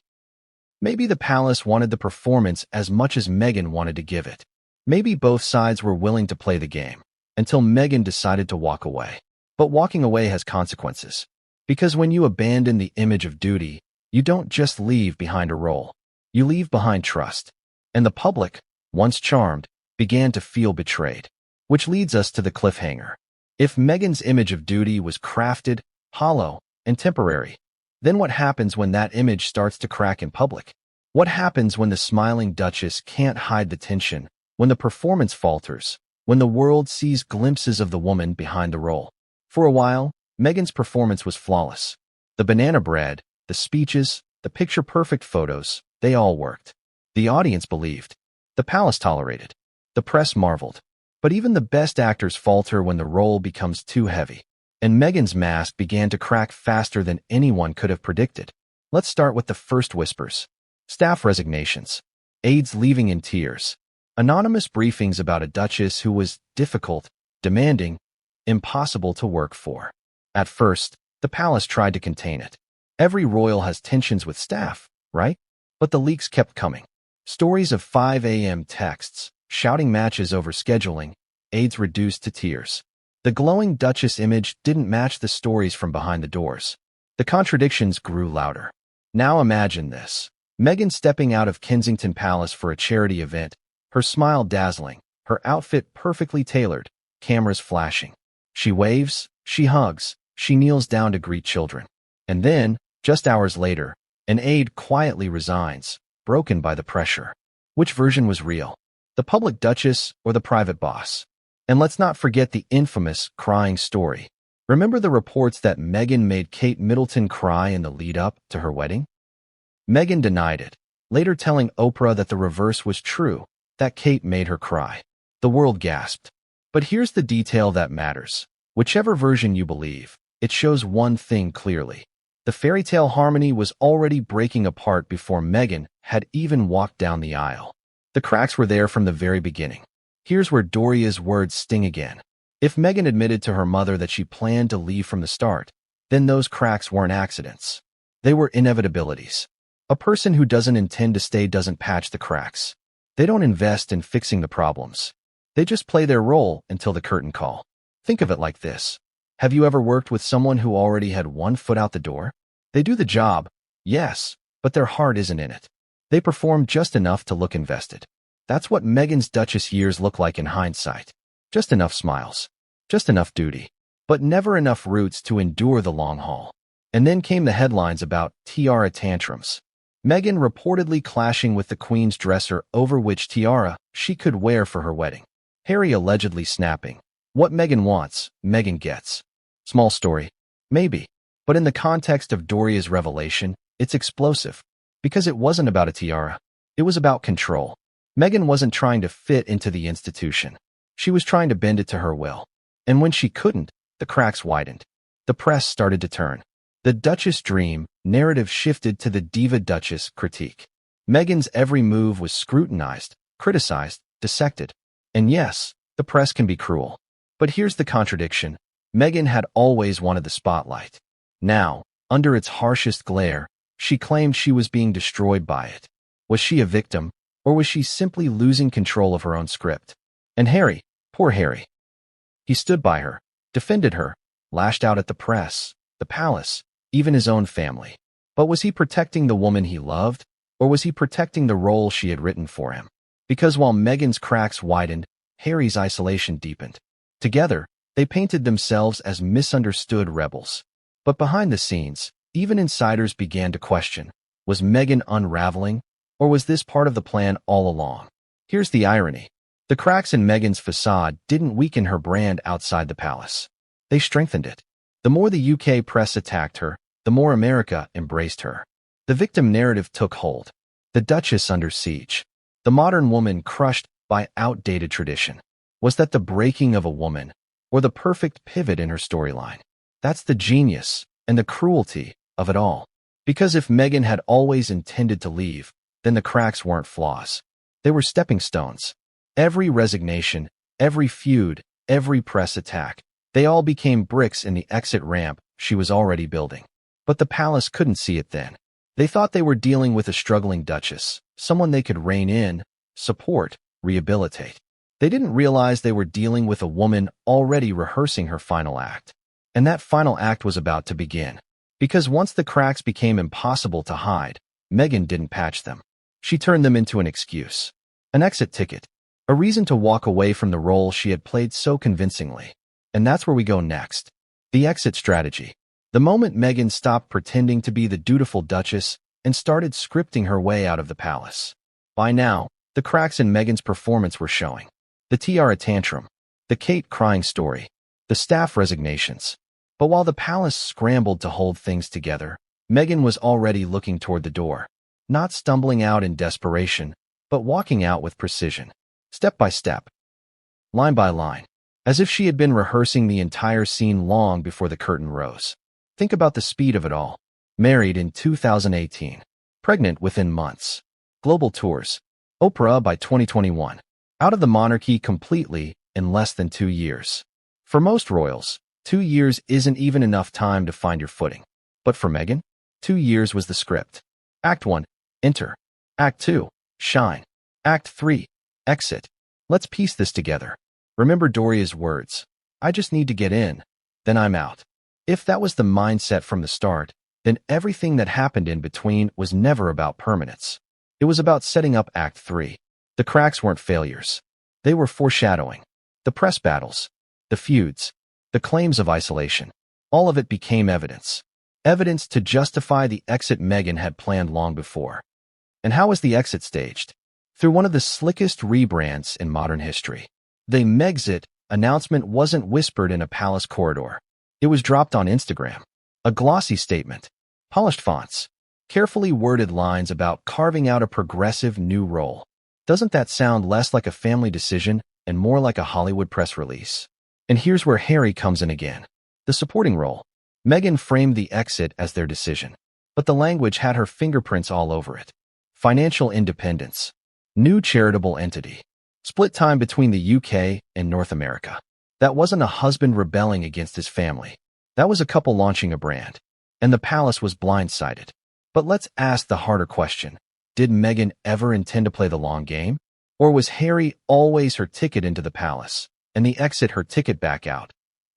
Maybe the palace wanted the performance as much as Meghan wanted to give it. Maybe both sides were willing to play the game, until Meghan decided to walk away. But walking away has consequences. Because when you abandon the image of duty, you don't just leave behind a role. You leave behind trust. And the public, once charmed, began to feel betrayed. Which leads us to the cliffhanger. If Meghan's image of duty was crafted, hollow, and temporary, then what happens when that image starts to crack in public? What happens when the smiling Duchess can't hide the tension, when the performance falters, when the world sees glimpses of the woman behind the role? For a while, Meghan's performance was flawless. The banana bread, the speeches, the picture-perfect photos, they all worked. The audience believed. The palace tolerated. The press marveled. But even the best actors falter when the role becomes too heavy. And Meghan's mask began to crack faster than anyone could have predicted. Let's start with the first whispers. Staff resignations. Aides leaving in tears. Anonymous briefings about a duchess who was difficult, demanding, impossible to work for. At first, the palace tried to contain it. Every royal has tensions with staff, right? But the leaks kept coming. Stories of 5 a.m. texts, shouting matches over scheduling, aides reduced to tears. The glowing Duchess image didn't match the stories from behind the doors. The contradictions grew louder. Now imagine this. Meghan stepping out of Kensington Palace for a charity event, her smile dazzling, her outfit perfectly tailored, cameras flashing. She waves, she hugs, she kneels down to greet children. And then, just hours later, an aide quietly resigns, broken by the pressure. Which version was real? The public duchess or the private boss? And let's not forget the infamous crying story. Remember the reports that Meghan made Kate Middleton cry in the lead-up to her wedding? Meghan denied it, later telling Oprah that the reverse was true, that Kate made her cry. The world gasped. But here's the detail that matters. Whichever version you believe, it shows one thing clearly. The fairy tale harmony was already breaking apart before Meghan had even walked down the aisle. The cracks were there from the very beginning. Here's where Doria's words sting again. If Meghan admitted to her mother that she planned to leave from the start, then those cracks weren't accidents. They were inevitabilities. A person who doesn't intend to stay doesn't patch the cracks. They don't invest in fixing the problems. They just play their role until the curtain call. Think of it like this. Have you ever worked with someone who already had one foot out the door? They do the job, yes, but their heart isn't in it. They perform just enough to look invested. That's what Meghan's Duchess years look like in hindsight. Just enough smiles. Just enough duty. But never enough roots to endure the long haul. And then came the headlines about tiara tantrums. Meghan reportedly clashing with the Queen's dresser over which tiara she could wear for her wedding. Harry allegedly snapping. What Meghan wants, Meghan gets. Small story. Maybe. But in the context of Doria's revelation, it's explosive. Because it wasn't about a tiara. It was about control. Meghan wasn't trying to fit into the institution. She was trying to bend it to her will. And when she couldn't, the cracks widened. The press started to turn. The Duchess dream narrative shifted to the diva Duchess critique. Meghan's every move was scrutinized, criticized, dissected. And yes, the press can be cruel. But here's the contradiction. Meghan had always wanted the spotlight. Now, under its harshest glare, she claimed she was being destroyed by it. Was she a victim, or was she simply losing control of her own script? And Harry, poor Harry. He stood by her, defended her, lashed out at the press, the palace, even his own family. But was he protecting the woman he loved, or was he protecting the role she had written for him? Because while Meghan's cracks widened, Harry's isolation deepened. Together, they painted themselves as misunderstood rebels. But behind the scenes, even insiders began to question, was Meghan unraveling, or was this part of the plan all along? Here's the irony. The cracks in Meghan's facade didn't weaken her brand outside the palace. They strengthened it. The more the UK press attacked her, the more America embraced her. The victim narrative took hold. The Duchess under siege. The modern woman crushed by outdated tradition. Was that the breaking of a woman, or the perfect pivot in her storyline? That's the genius and the cruelty of it all. Because if Meghan had always intended to leave, then the cracks weren't flaws. They were stepping stones. Every resignation, every feud, every press attack, they all became bricks in the exit ramp she was already building. But the palace couldn't see it then. They thought they were dealing with a struggling duchess, someone they could rein in, support, rehabilitate. They didn't realize they were dealing with a woman already rehearsing her final act. And that final act was about to begin. Because once the cracks became impossible to hide, Meghan didn't patch them. She turned them into an excuse. An exit ticket. A reason to walk away from the role she had played so convincingly. And that's where we go next. The exit strategy. The moment Meghan stopped pretending to be the dutiful duchess and started scripting her way out of the palace. By now, the cracks in Meghan's performance were showing. The tiara tantrum, the Kate crying story, the staff resignations. But while the palace scrambled to hold things together, Meghan was already looking toward the door, not stumbling out in desperation, but walking out with precision, step by step, line by line, as if she had been rehearsing the entire scene long before the curtain rose. Think about the speed of it all. Married in 2018, pregnant within months, global tours, Oprah by 2021, out of the monarchy completely in less than 2 years. For most royals, 2 years isn't even enough time to find your footing. But for Meghan, 2 years was the script. Act 1, enter. Act 2, shine. Act 3, exit. Let's piece this together. Remember Doria's words. I just need to get in, then I'm out. If that was the mindset from the start, then everything that happened in between was never about permanence. It was about setting up Act 3. The cracks weren't failures. They were foreshadowing. The press battles, the feuds, the claims of isolation. All of it became evidence. Evidence to justify the exit Meghan had planned long before. And how was the exit staged? Through one of the slickest rebrands in modern history. The Megxit announcement wasn't whispered in a palace corridor. It was dropped on Instagram. A glossy statement, polished fonts, carefully worded lines about carving out a progressive new role. Doesn't that sound less like a family decision and more like a Hollywood press release? And here's where Harry comes in again. The supporting role. Meghan framed the exit as their decision, but the language had her fingerprints all over it. Financial independence. New charitable entity. Split time between the UK and North America. That wasn't a husband rebelling against his family. That was a couple launching a brand. And the palace was blindsided. But let's ask the harder question. Did Meghan ever intend to play the long game? Or was Harry always her ticket into the palace, and the exit her ticket back out?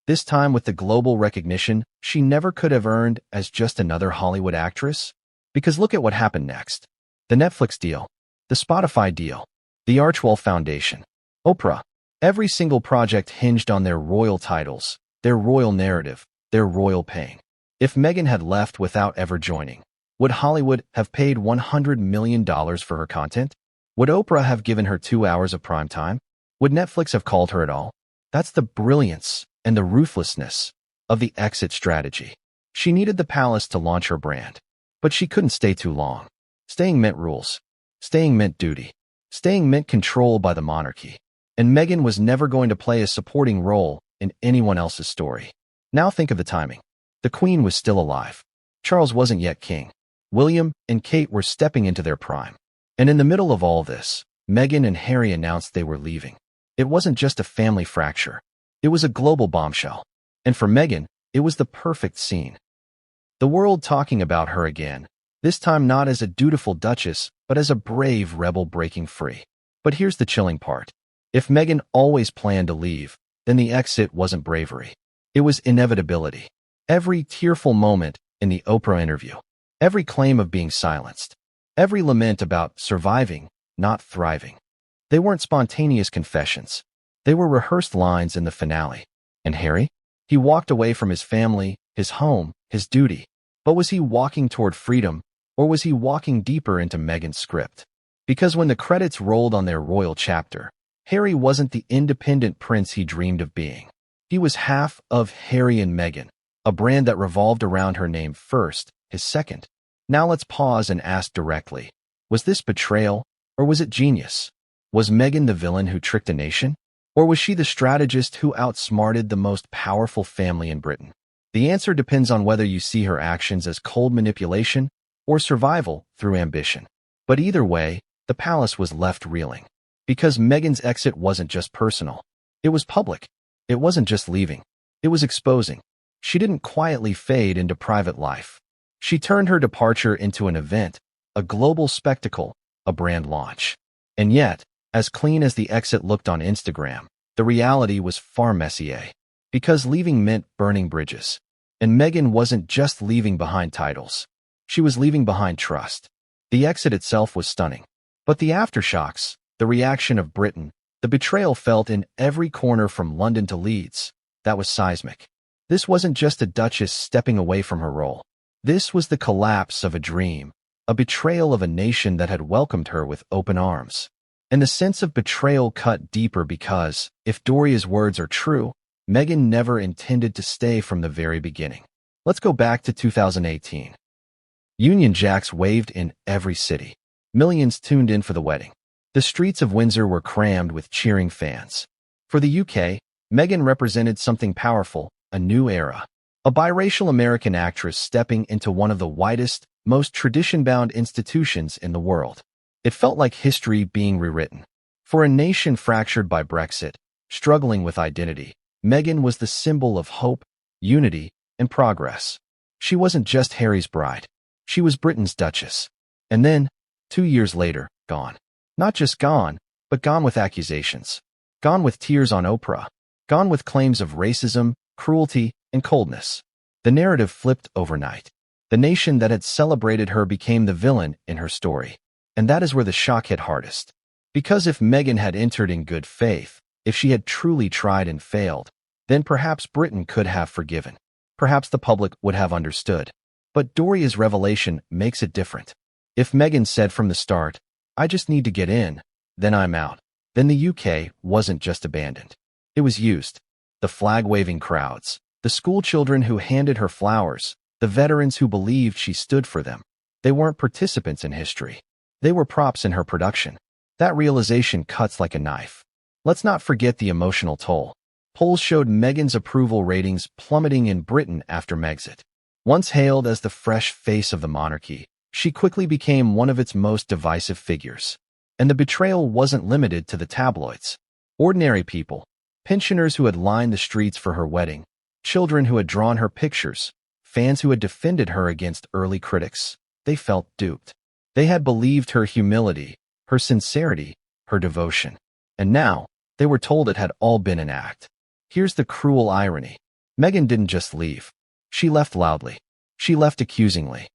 This time with the global recognition she never could have earned as just another Hollywood actress? Because look at what happened next. The Netflix deal, the Spotify deal, the Archwell Foundation, Oprah. Every single project hinged on their royal titles, their royal narrative, their royal pain. If Meghan had left without ever joining, would Hollywood have paid $100 million for her content? Would Oprah have given her 2 hours of prime time? Would Netflix have called her at all? That's the brilliance and the ruthlessness of the exit strategy. She needed the palace to launch her brand, but she couldn't stay too long. Staying meant rules. Staying meant duty. Staying meant control by the monarchy. And Meghan was never going to play a supporting role in anyone else's story. Now think of the timing. The Queen was still alive. Charles wasn't yet king. William and Kate were stepping into their prime. And in the middle of all this, Meghan and Harry announced they were leaving. It wasn't just a family fracture. It was a global bombshell. And for Meghan, it was the perfect scene. The world talking about her again, this time not as a dutiful duchess, but as a brave rebel breaking free. But here's the chilling part. If Meghan always planned to leave, then the exit wasn't bravery. It was inevitability. Every tearful moment in the Oprah interview, every claim of being silenced, every lament about surviving, not thriving. They weren't spontaneous confessions. They were rehearsed lines in the finale. And Harry? He walked away from his family, his home, his duty. But was he walking toward freedom, or was he walking deeper into Meghan's script? Because when the credits rolled on their royal chapter, Harry wasn't the independent prince he dreamed of being. He was half of Harry and Meghan, a brand that revolved around her name first, his second. Now let's pause and ask directly. Was this betrayal, or was it genius? Was Meghan the villain who tricked a nation? Or was she the strategist who outsmarted the most powerful family in Britain? The answer depends on whether you see her actions as cold manipulation or survival through ambition. But either way, the palace was left reeling. Because Meghan's exit wasn't just personal. It was public. It wasn't just leaving. It was exposing. She didn't quietly fade into private life. She turned her departure into an event, a global spectacle, a brand launch. And yet, as clean as the exit looked on Instagram, the reality was far messier. Because leaving meant burning bridges. And Meghan wasn't just leaving behind titles. She was leaving behind trust. The exit itself was stunning. But the aftershocks, the reaction of Britain, the betrayal felt in every corner from London to Leeds, that was seismic. This wasn't just a duchess stepping away from her role. This was the collapse of a dream, a betrayal of a nation that had welcomed her with open arms. And the sense of betrayal cut deeper because, if Doria's words are true, Meghan never intended to stay from the very beginning. Let's go back to 2018. Union Jacks waved in every city. Millions tuned in for the wedding. The streets of Windsor were crammed with cheering fans. For the UK, Meghan represented something powerful, a new era. A biracial American actress stepping into one of the widest, most tradition-bound institutions in the world. It felt like history being rewritten. For a nation fractured by Brexit, struggling with identity, Meghan was the symbol of hope, unity, and progress. She wasn't just Harry's bride. She was Britain's Duchess. And then, 2 years later, gone. Not just gone, but gone with accusations. Gone with tears on Oprah. Gone with claims of racism, cruelty, and coldness. The narrative flipped overnight. The nation that had celebrated her became the villain in her story. And that is where the shock hit hardest. Because if Meghan had entered in good faith, if she had truly tried and failed, then perhaps Britain could have forgiven. Perhaps the public would have understood. But Doria's revelation makes it different. If Meghan said from the start, "I just need to get in, then I'm out," then the UK wasn't just abandoned. It was used. The flag-waving crowds, the schoolchildren who handed her flowers, the veterans who believed she stood for them. They weren't participants in history. They were props in her production. That realization cuts like a knife. Let's not forget the emotional toll. Polls showed Meghan's approval ratings plummeting in Britain after Megxit. Once hailed as the fresh face of the monarchy, she quickly became one of its most divisive figures. And the betrayal wasn't limited to the tabloids. Ordinary people, pensioners who had lined the streets for her wedding, children who had drawn her pictures, fans who had defended her against early critics, they felt duped. They had believed her humility, her sincerity, her devotion. And now, they were told it had all been an act. Here's the cruel irony. Meghan didn't just leave. She left loudly. She left accusingly.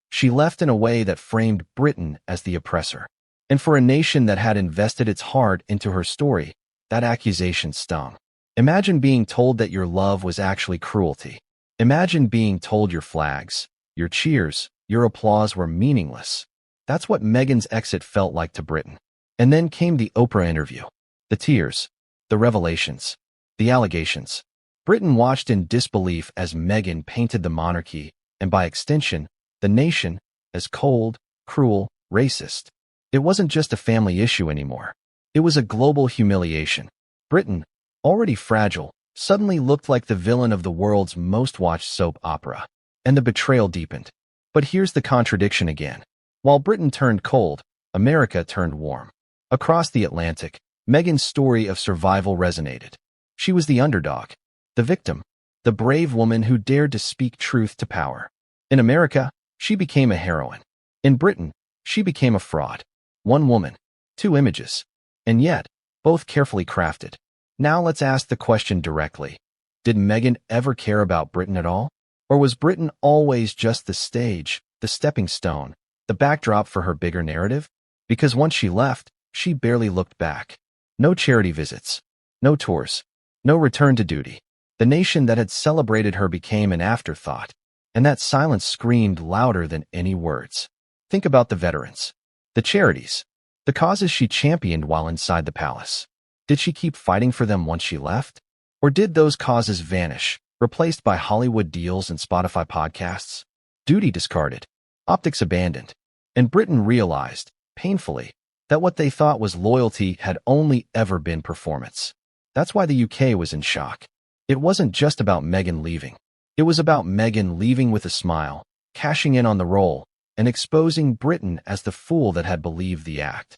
She left in a way that framed Britain as the oppressor. And for a nation that had invested its heart into her story, that accusation stung. Imagine being told that your love was actually cruelty. Imagine being told your flags, your cheers, your applause were meaningless. That's what Meghan's exit felt like to Britain. And then came the Oprah interview. The tears, the revelations, the allegations. Britain watched in disbelief as Meghan painted the monarchy, and by extension, the nation, as cold, cruel, racist. It wasn't just a family issue anymore. It was a global humiliation. Britain, already fragile, suddenly looked like the villain of the world's most watched soap opera. And the betrayal deepened. But here's the contradiction again. While Britain turned cold, America turned warm. Across the Atlantic, Meghan's story of survival resonated. She was the underdog, the victim, the brave woman who dared to speak truth to power. In America, she became a heroine. In Britain, she became a fraud. One woman, two images. And yet, both carefully crafted. Now let's ask the question directly. Did Meghan ever care about Britain at all? Or was Britain always just the stage, the stepping stone, the backdrop for her bigger narrative? Because once she left, she barely looked back. No charity visits. No tours. No return to duty. The nation that had celebrated her became an afterthought, and that silence screamed louder than any words. Think about the veterans, the charities, the causes she championed while inside the palace. Did she keep fighting for them once she left? Or did those causes vanish, replaced by Hollywood deals and Spotify podcasts? Duty discarded, optics abandoned, and Britain realized, painfully, that what they thought was loyalty had only ever been performance. That's why the UK was in shock. It wasn't just about Meghan leaving. It was about Meghan leaving with a smile, cashing in on the role, and exposing Britain as the fool that had believed the act.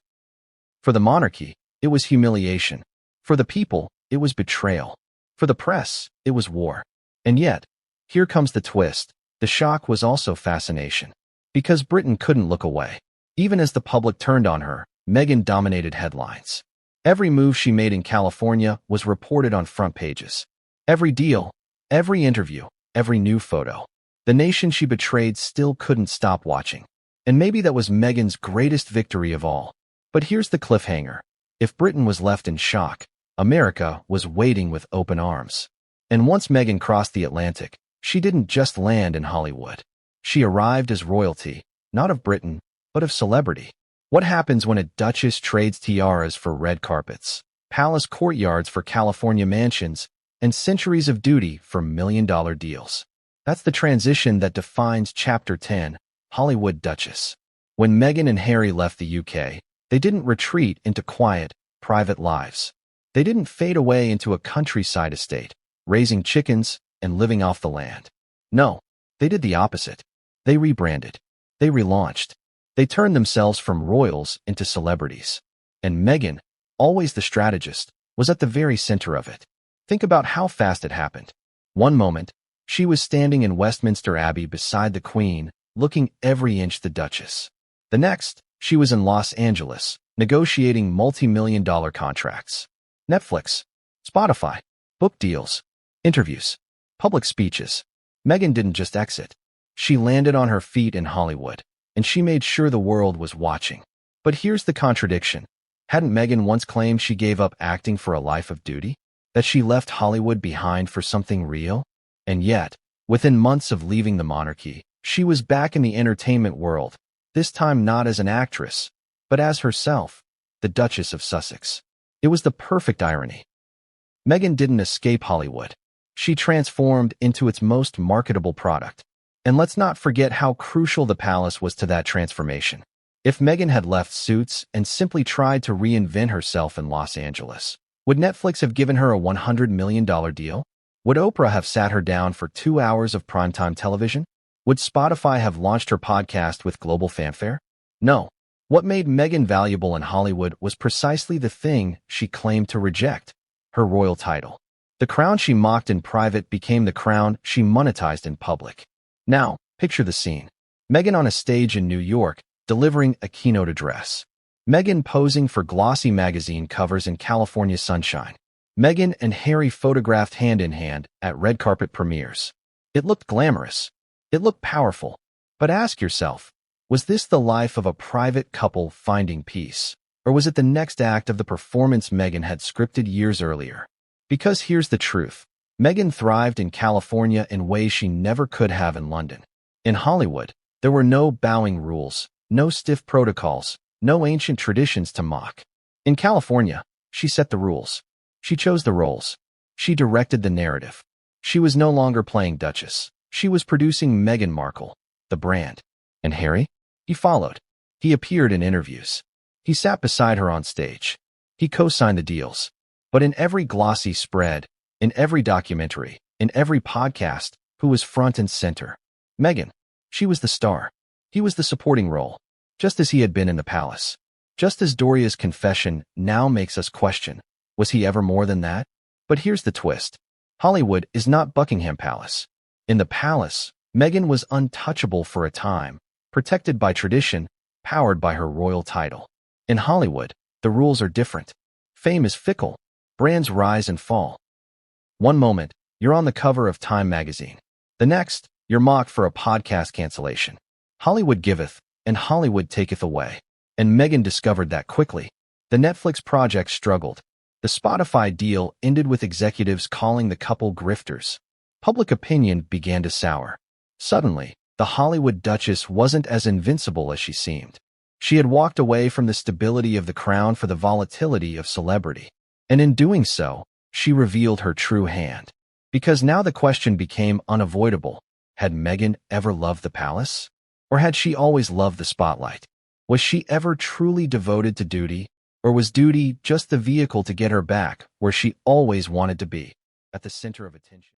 For the monarchy, it was humiliation. For the people, it was betrayal. For the press, it was war. And yet, here comes the twist. The shock was also fascination. Because Britain couldn't look away. Even as the public turned on her, Meghan dominated headlines. Every move she made in California was reported on front pages. Every deal, every interview, every new photo. The nation she betrayed still couldn't stop watching. And maybe that was Meghan's greatest victory of all. But here's the cliffhanger. If Britain was left in shock, America was waiting with open arms. And once Meghan crossed the Atlantic, she didn't just land in Hollywood. She arrived as royalty, not of Britain, but of celebrity. What happens when a duchess trades tiaras for red carpets, palace courtyards for California mansions, and centuries of duty for million-dollar deals? That's the transition that defines Chapter 10, Hollywood Duchess. When Meghan and Harry left the UK, they didn't retreat into quiet, private lives. They didn't fade away into a countryside estate, raising chickens and living off the land. No, they did the opposite. They rebranded. They relaunched. They turned themselves from royals into celebrities. And Meghan, always the strategist, was at the very center of it. Think about how fast it happened. One moment, she was standing in Westminster Abbey beside the Queen, looking every inch the Duchess. The next, she was in Los Angeles, negotiating multi-million-dollar contracts. Netflix, Spotify, book deals, interviews, public speeches. Meghan didn't just exit. She landed on her feet in Hollywood, and she made sure the world was watching. But here's the contradiction. Hadn't Meghan once claimed she gave up acting for a life of duty? That she left Hollywood behind for something real? And yet, within months of leaving the monarchy, she was back in the entertainment world, this time not as an actress, but as herself, the Duchess of Sussex. It was the perfect irony. Meghan didn't escape Hollywood. She transformed into its most marketable product. And let's not forget how crucial the palace was to that transformation. If Meghan had left Suits and simply tried to reinvent herself in Los Angeles, would Netflix have given her a $100 million deal? Would Oprah have sat her down for 2 hours of primetime television? Would Spotify have launched her podcast with global fanfare? No. What made Meghan valuable in Hollywood was precisely the thing she claimed to reject: her royal title. The crown she mocked in private became the crown she monetized in public. Now, picture the scene. Meghan on a stage in New York, delivering a keynote address. Meghan posing for glossy magazine covers in California sunshine. Meghan and Harry photographed hand in hand at red carpet premieres. It looked glamorous. It looked powerful. But ask yourself, was this the life of a private couple finding peace? Or was it the next act of the performance Meghan had scripted years earlier? Because here's the truth. Meghan thrived in California in ways she never could have in London. In Hollywood, there were no bowing rules, no stiff protocols, no ancient traditions to mock. In California, she set the rules. She chose the roles. She directed the narrative. She was no longer playing Duchess. She was producing Meghan Markle, the brand. And Harry? He followed. He appeared in interviews. He sat beside her on stage. He co-signed the deals. But in every glossy spread, in every documentary, in every podcast, who was front and center? Meghan. She was the star. He was the supporting role, just as he had been in the palace. Just as Doria's confession now makes us question, was he ever more than that? But here's the twist. Hollywood is not Buckingham Palace. In the palace, Meghan was untouchable for a time, protected by tradition, powered by her royal title. In Hollywood, the rules are different. Fame is fickle. Brands rise and fall. One moment, you're on the cover of Time magazine. The next, you're mocked for a podcast cancellation. Hollywood giveth, and Hollywood taketh away. And Meghan discovered that quickly. The Netflix project struggled. The Spotify deal ended with executives calling the couple grifters. Public opinion began to sour. Suddenly, the Hollywood Duchess wasn't as invincible as she seemed. She had walked away from the stability of the crown for the volatility of celebrity. And in doing so, she revealed her true hand. Because now the question became unavoidable. Had Meghan ever loved the palace? Or had she always loved the spotlight? Was she ever truly devoted to duty? Or was duty just the vehicle to get her back where she always wanted to be, at the center of attention?